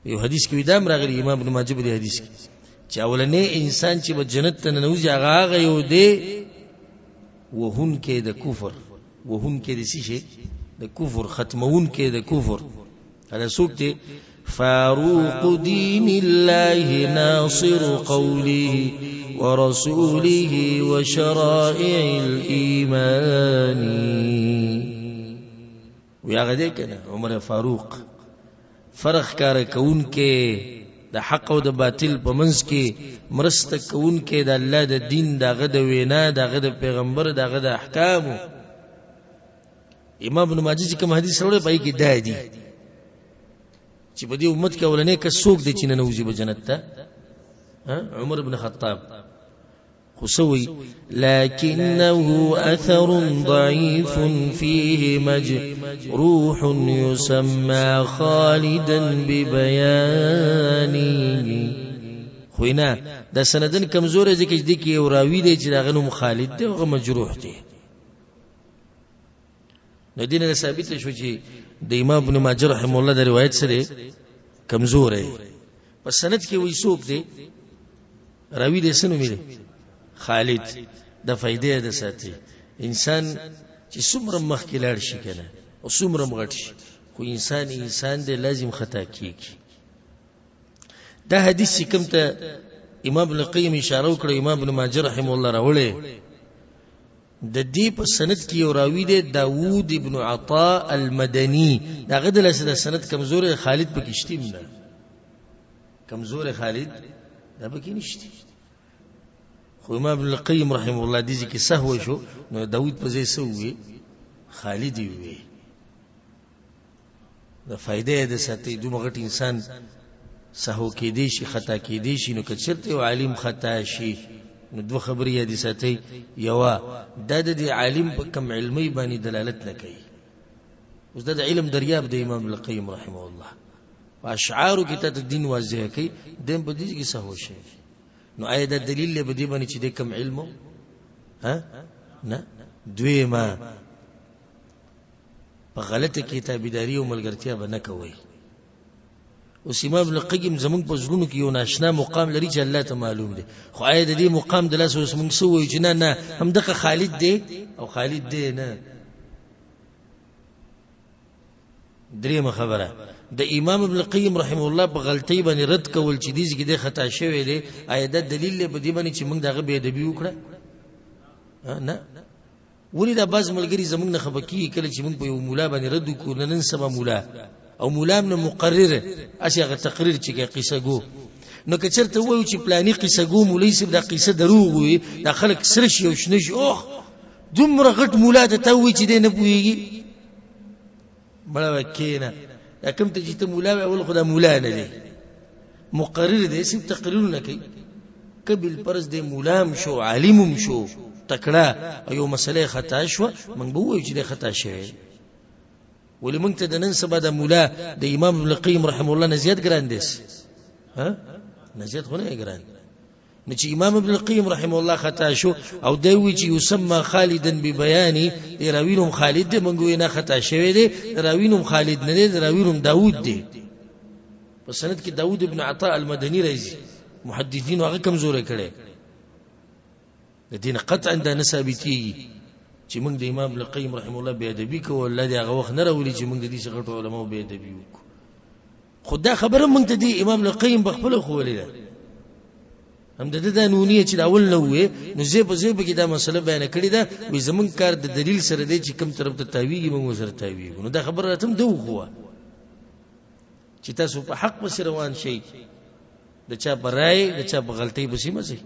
یو حدیث کې دام راغلی امام ابن ماجه په حدیث کې چې اولنې انسان چې په جنت ته ننوزي هغه یو دی وهن کې د کفر وهن کې د شي د کفر ختمون کې د کفر هذا سوق دي. فاروق دين الله ناصر قوله ورسوله وشرائع الإيمان. ويا غدي كده عمر فاروق فرق کار کون کې د حق او د باطل په منځ کې مرسته کون کې د الله د دین دغه د وینا دغه د پیغمبر دغه د احکام. امام ابن ماجه کوم حدیث وروړي پای کې دادی چې په دې امت کې اولنې کڅوک دي چې نه نوځي په جنت ته عمر بن خطاب خصوي. لكنه أثر ضعيف فيه مجروح يسمى خالدا ببيانه. خوینا دا سندن کمزور ځکه چې د کې یو راوی دی چې دغه نوم خالد دی او مجروح دی. نو دینه ثابت شو چې د امام ابن ماجه رحم الله د روایت سره کمزور دی. په سند کې وې څوک دی راوی دی سنو مې خالد. د فائدې د ساتي انسان چې څومره مخکې لاړ شي کنه او څومره مغټ شي خو انسان دی لازم خطا کیږي. دا حدیث کوم ته امام ابن القیم اشاره وکړه، امام ابن ماجه رحمه الله راوړی، د دې په سند کې یو راوی دی داوود ابن عطاء المدني، دا غدل سند کمزور خالد پکې شته نه، کمزور خالد دا پکې نشته. خو امام ابن القیم رحمه الله دې کې سهو شو، نو داوود په ځای سوې خالد وي. دا فائدې د ساتي دومره غټ انسان سهو کې دی شي، خطا کې دی شي، نو کچرته او عالم خطا شي نو دوه خبرې دي ساتي. یوا د عالم په کم علمي باندې دلالت نه کوي. اوس د علم دریاب د امام ابن القیم رحمه الله په اشعارو کې ته دین واضح کوي، دیم په دې کې سهو شي. نو آیا د دلیل له بدی باندې چې د کم علمو نه دویما په غلطه کتابداري او ملګرتیا به نه کوي. اوس امام ابن القیم زمونږ په زړونو کې یو ناشنا مقام لري چې الله ته معلوم دی، خو آیا د دې مقام د لاس اوس موږ سوې چې نه هم دغه خالد دی او خالد دی نه. درېمه خبره د امام ابن القیم رحمه الله په غلطۍ باندې رد کول چې دې کې د خطا شوی دی، آیا د دلیل له بدی باندې چې موږ دغه بے ادبی وکړه نه. ولې دا باز ملګری زمونږ نه خبکی کله چې موږ په یو مولا باندې رد وکړو، نن سبا مولا او مولا من مقرر اسی هغه تقریر چې قصه گو، نو کچرته وایو چې پلاني قصه گو مولوی صاحب دا قصه دروغ وي، دا خلک سره شي او شنه شي، اوه دومره غټ مولا ته وایي چې دې نه پوهیږي بڑا وکینا. دا کوم ته چې ته مولا اول خدا مولا نه دی، مقرر دی، سب تقریر نه کوي. قبل پرز دی مولام شو، عالمم شو، تکړه ایو مسله خطا شو، من به وایو چې د خطا شوی. ولی مونږ ته د نن سبا د مولا د امام ابن القیم رحمه الله نزیات ګران دي، نزیات خو نه ګران. نو چې امام ابن القیم رحمه الله خطا شو او دوی چې یسمى خالدا ببیان راوینم خالد دی، مونږ نه خطا شوی دی، راوینم خالد نه دی، راوینم داوود دی. په سند کې داوود ابن عطاء المدني راځي، محدثین هغه کمزور کړي، د دین قطعا دا نثابتي چې موږ د امام ابن القیم رحمه الله بے ادبی کوو، الله دې هغه وخت نه راولي چې موږ د دې څخه ټول علماء بے ادبی وکړو. خدا خبره موږ ته دی امام ابن القیم بخپل خو ولې هم د دې نونیه چې اول نه وې، نو زه په کې دا مسله بیان کړې ده، وې زمونږ کار د دلیل سره دی چې کوم طرف ته تاویږي موږ سره تاویږو. نو دا خبره راته دوه خو چې تاسو په حق پس روان شئ، د چا په رائے د چا په غلطۍ پسې مزه.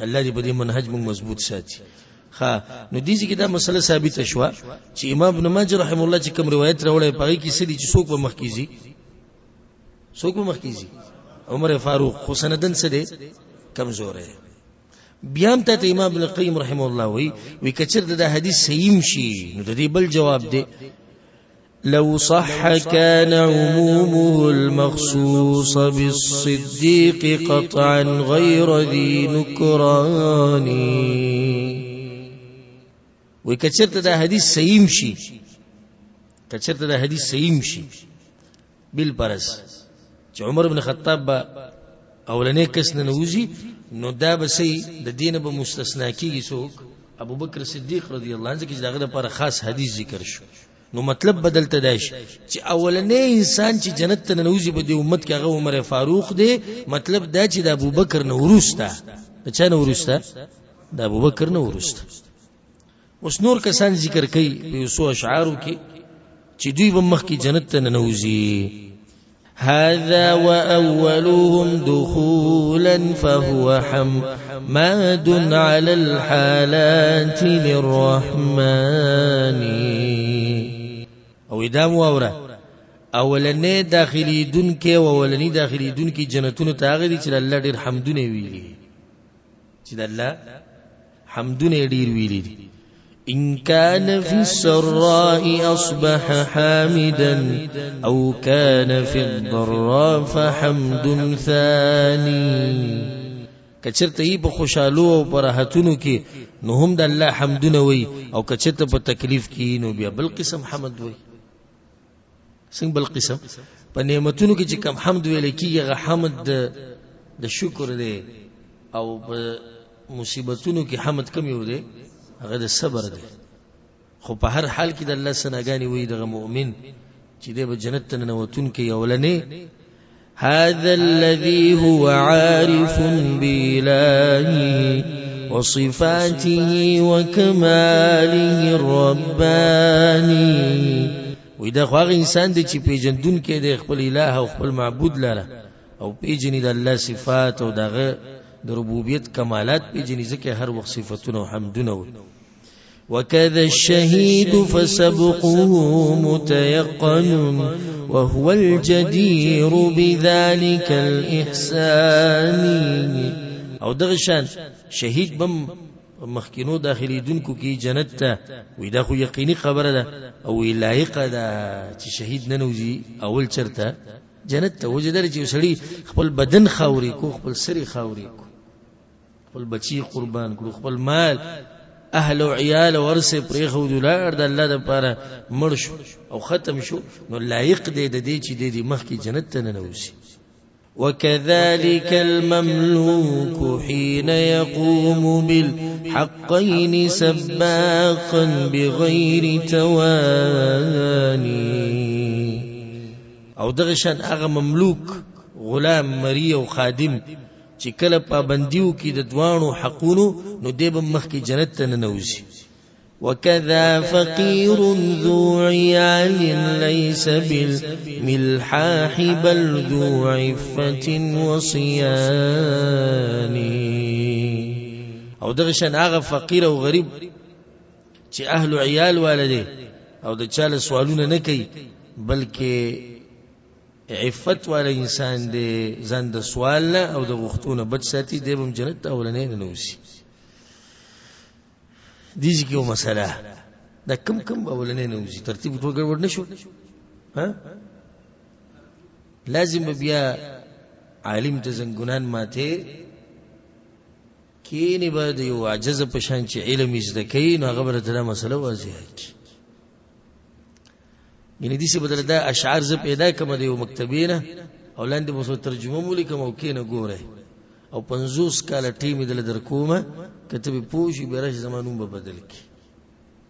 الله دې په دې منهج موږ مضبوط ساتي. نو دې کې دا مسله ثابته شو چې امام ابن ماجه رحم الله چې کوم روایت راوړی پای کې سړي چې څوک به مخکېږي، څوک به مخکېږي، عمر فاروق، خو سندن څه دی کمزور دی. بیا هم ته امام ابن القیم رحم الله وی کچر دا حدیث صحیح شي، نو د دې بل جواب دی لو صح كان عمومه المخصوص بالصديق قطعا غير ذي نكران. وکچرته دا حدیث صحیح شي، کچرته دا حدیث صحیح شي بالپرس چې عمر بن خطاب با اولنې کس نه نوځي، نو دا به سي د دین به مستثنا کیږي څوک ابو بکر صدیق رضی الله عنه، چې داغه لپاره خاص حدیث ذکر شو. نو مطلب بدلته داش چې اولنې انسان چې جنت ته نوځي په دې امت کې هغه عمر فاروق دی. مطلب دا چې د ابو بکر نه ورسته، د چا نه ورسته؟ د ابو بکر نه ورسته. اوس نور کسان ذکر کوي په یوسو اشعارو کې چې دوی به مخ کې جنت ته نوځي. هذا وأولهم دخولا فهو حماد على الحالات للرحمن. او ادام واورا اولنې داخلي دن کې او اولنې داخلي دن کې جنتونو ته غوړي چې الله ډېر حمدونه ویلي، چې الله حمدونه ډېر ویلي. إن كان في السراء أصبح حامدا أو كان في الضراء فحمد ثاني. کچرته ای په خوشالو او په راحتونو کې نو هم د الله حمدونه وي، او کچرته په تکلیف کې نو بیا بل قسم حمد وي. څنګه بل قسم؟ په نعمتونو کې چې کوم حمد ویل کېږي هغه حمد د شکر دی، او په مصیبتونو کې حمد کم یو دی هغه د صبر دی. خو په هر حال کې د الله ثناګانې وي، دغه مؤمن چې دې به جنت ته ننوتونکی اولنې هذا الذي هو عارف بإلهه وصفاته وكماله الرباني. وإذا خواغ إنسان دي چی پیجندون که دي خپل اله و خپل معبود لاره او پیجنی دا اللہ صفات او داغه دا ربوبیت کمالات پیجنی ذکر هر وقت صفتون و حمدون. وكذا الشهيد فسبقه متيقن وهو الجدير بذلك الإحسان. او دغشان شهید بم مخکینو داخلی دونکو کی جنت تا وی دا خو یقینی خبره ده او لایق ده چې شهید ننوزی اول چرته جنت ته وجدل چې سړی خپل بدن خاوري کو خپل سری خاوري کو خپل بچی قربان کړو خپل مال اهل او عیال ورثه پرې خو دولار د الله لپاره مرشو او ختم شو نو لایق دی د دې چې د مخ کی جنت ته ننوزي. وكذلك المملوك حين يقوم بالحقين سباقا بغير تواني. او دغشان اغا مملوک غلام مری او خادم چې کله پابندیو کې د دوانو حقونو نو دیب مخ کی جنت ته ننوزي. وكذا فقير ذو عيال ليس بالملحاح بل ذو عفة وصيان. او دغشان آغا فقير او غريب چې اهل عيال والده او د چاله سوالونه نه کوي بلکې عفت والا انسان دی ځان د سوال نه او د غوښتنو بچ ساتي دی بم جنت ته اولنې ننوزي. دیجی کیو مسئلہ دا کم اولنې نوزی ترتیب ټول ګډوډ نشو ها لازم بیا عالم ته زنګونان ماته کینی بعد یو عجز پشان چې علم زده کین او خبره ته مسله واضحه کی یعنی دې څه بدل دا اشعار ز پیدا کوم دی مکتبینه او لاندې مو ترجمه مولي کوم او کینه ګوره او 50 کاله ټیم دل در کومه کتب پوشي برش زمانون به بدل کی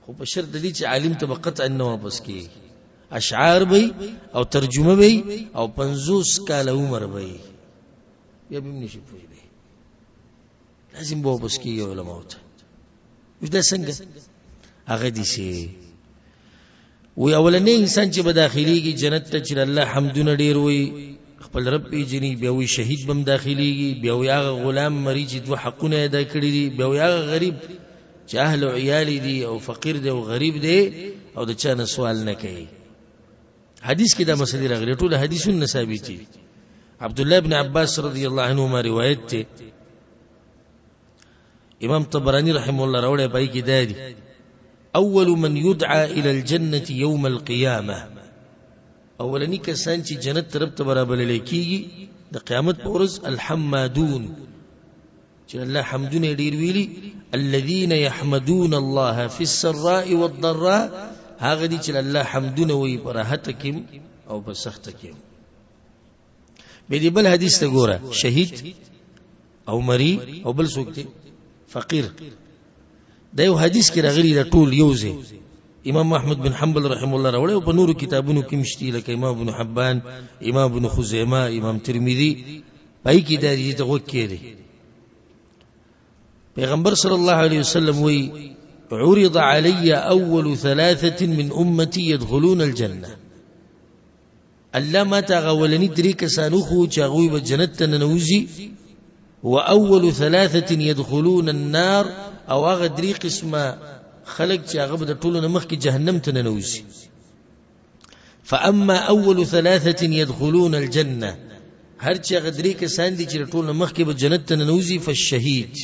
خو په شرط دي چې عالم ته قطعا نه واپس کی اشعار به او ترجمه به او 50 کاله عمر به یا به نشي پوهیږي لازم به واپس کی علماء ته ودا څنګه هغه دي سي وی اولنې انسان چې به داخليږي جنت ته چې الله حمدونه ډیر وي خپل رب پیجنی بیا وی شهید بم داخليږي بیا وی هغه غلام مری چې دوه حقونه ادا کړی دي بیا وی هغه غریب چې اهل او عیال دي او فقیر دي او غریب دي او د چا نه سوال نه کوي. حدیث کې دا مسله راغلي ټول حدیثونه ثابت دي. عبد الله بن عباس رضی الله عنهما روایت ته امام طبرانی رحمه الله راوړی پای کې دا دي اول من يدعى الى الجنه يوم القيامه اولنی کسان چې جنت طرف ته برابر لیکيږي د قیامت پر ورځ الحمادون چې الله حمدونه ډیر ویلي الذين يحمدون الله في السراء والضراء هغه دي چې الله حمدونه وي پر راحت کې او په سخت کې. به دې بل حدیث ته ګوره شهید او مری او بل څوک دي فقیر دا یو حدیث کې راغلي دا ټول یوځي امام احمد بن حنبل رحم الله راوړی او په نورو کتابونو کې مشتي لکه امام ابن حبان امام ابن خزیمه امام ترمذی پای کې دا دي ته وکړي. پیغمبر صلی الله علیه وسلم وی عرض علی اول ثلاثه من امتی يدخلون الجنه الله ما تغولنی درې کسانو خو چې هغه به جنت ته ننوزي واول ثلاثه يدخلون النار او هغه درې قسمه خلق چې هغه د ټولو نه مخکې جهنم ته ننوزي. فاما اول ثلاثه يدخلون الجنه هر چې هغه درې کسان دي چې ټولو نه مخکې به جنت ته ننوزي فالشهید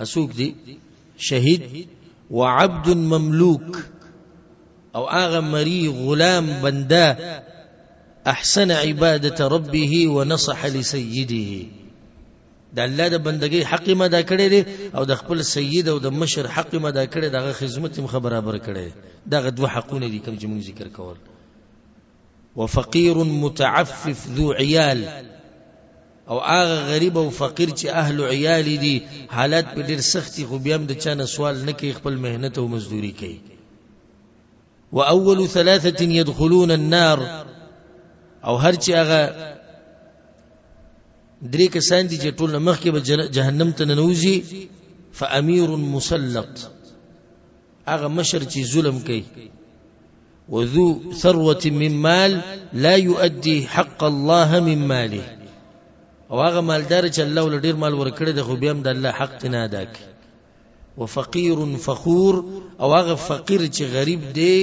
اسوک دي شهید وعبد مملوک او هغه مری غلام بنده احسن عباده ربه ونصح لسيده د الله د بندګۍ حق مدا کړی دی او د خپل سید او د مشر حق مدا کړی دغه خدمت برابر کړی دغه دوه حقونه دي کوم چې موږ ذکر کول. وفقير متعفف ذو عيال او هغه غریب او فقیر چې اهل عیال دي حالات په ډیر سختي خو بیا هم د چانه سوال نه کوي خپل مهنت او مزدوري کوي. واول 3 يدخلون النار او هر چې هغه درې کسان دي چې ټول مخکې به جهنم ته ننوځي فامیر مسلط هغه مشر چې ظلم کوي وذو ثروة من مال لا يؤدي حق الله من ماله او هغه مالدار چې الله ول ډیر مال ورکړي د خو بیا هم د الله حق نه ادا کوي وفقير فخور او هغه فقیر چې غریب دی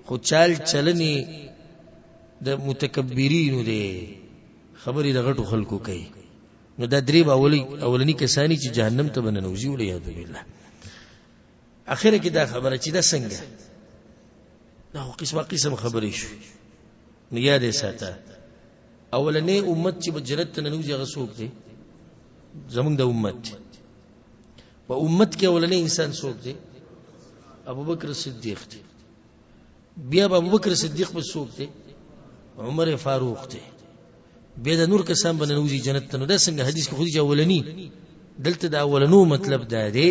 خو چال چلني د متکبرینو دی خبرې د غټو خلکو کوي نو دا درې اولنی کسانی چې جهنم ته بننوځي ول یاد بالله اخره کې دا خبره چې دا څنګه دا قسم خبرې شو نو یاد ساته اولنې امت چې جنت ته ننوځي هغه څوک دی زمونږ د امت په امت کې اولنې انسان څوک دی ابوبکر صدیق دی بیا ابوبکر صدیق په څوک دی عمر فاروق دی بیا د نور کسان بننوځي جنت ته نو دا څنګه حدیث کې خو دې اولنی دلته دا اولنو مطلب دا دی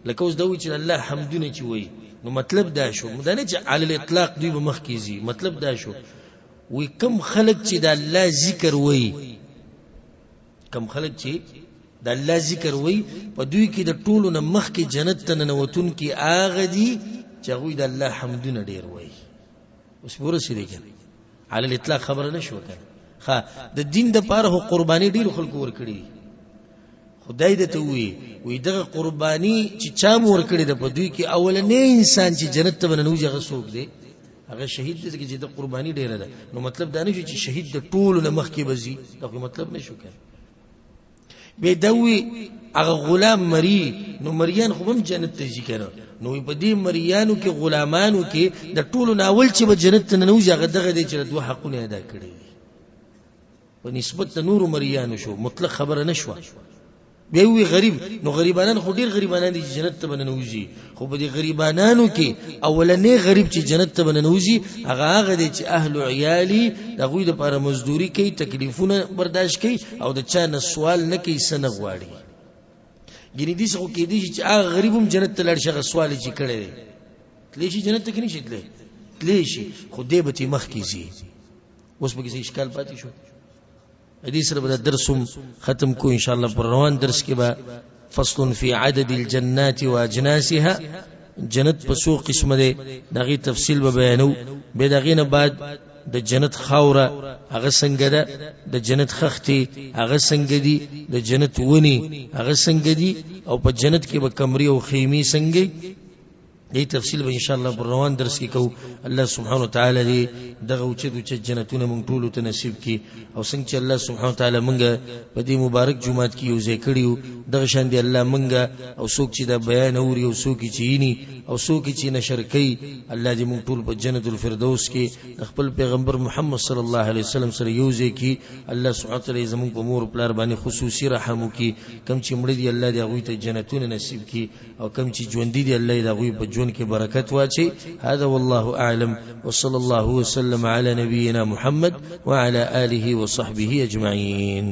لکه اوس دا وی چې الله حمدونه چې وای نو مطلب دا شو مدانه چې علی الاطلاق دوی به مخ کیږي مطلب دا شو وی کم خلق چې د الله ذکر وای کم خلق چې د الله ذکر وای په دوی کې د ټولو نه مخ کې جنت ته ننوتون کې اغه دي چې هغه د الله حمدونه ډیر وای اوس ورسېږي کنه علی الاطلاق خبره نشو کنه ها د دین د پاره قربانی ډیر خلکو ور کړی خدای دې ته وی دغه قربانی چې چا مور کړی د په دوی کې اولنې انسان چې جنت ته وننوځي هغه څوک دی هغه شهید دی چې د قربانی ډیره ده نو مطلب دا نه چې شهید د ټول نه مخ کې بزي دا مطلب نشو کوي به دوی هغه غلام مری نو مریان خو هم جنت ته ځي کنه نو په دې مریانو کې غلامانو کې د ټول ناول چې به جنت ته ننوځي هغه دغه دی چې دوه حقونه ادا کړي په نسبت نور مریانو شو مطلق خبره نشوه بیا وی غریب نو غریبانان خو ډیر غریبانان دي چې جنت ته بننوځي خو په دې غریبانانو کې اولنې غریب چې جنت ته بننوځي هغه دي چې اهل عیالي دغه د لپاره مزدوري کوي تکلیفونه برداشت کوي او د چا نه سوال نه کوي سن غواړي ګینې دي څه کې دي چې هغه غریبوم جنت ته لړ شغه سوال چې کړي تلې شي جنت ته کې نشي تلې شي خو دې به مخ کیږي اوس به کې اشکال پاتې شو حدیث رب درس ختم کو ان شاء الله پر روان درس کې با فصل فی عدد الجنات واجناسها جنت په څو قسمه ده دغه تفصیل به بیانو به دغه نه بعد د جنت خاوره هغه څنګه ده د جنت خختي هغه څنګه دي د جنت ونی هغه څنګه دي او په جنت کې به کمرې او خیمه څنګه دې تفصیل به ان شاء الله پر روان درس کې کو الله سبحانه وتعالى دې دغه اوچت جنتونه مونږ ټول ته نصیب کړي او څنګه چې الله سبحانه وتعالى مونږ په دې مبارک جمعات کې یو ځای کړیو دغه شان دې الله مونږ او څوک چې دا بیان اوري او څوک چې یې او څوک چې نشر کوي الله دې مونږ ټول په جنت الفردوس کې خپل پیغمبر محمد صلی الله علیه وسلم سره یو ځای کې الله سبحانه وتعالى زموږ په مور پلار باندې خصوصي رحم وکړي کم چې مړ دي الله دې هغه ته جنتونه نصیب کړي او کم چې ژوند دي الله دې هغه په ژوند کې برکت واچي هذا والله اعلم وصلى الله وسلم على نبينا محمد وعلى آله وصحبه أجمعين.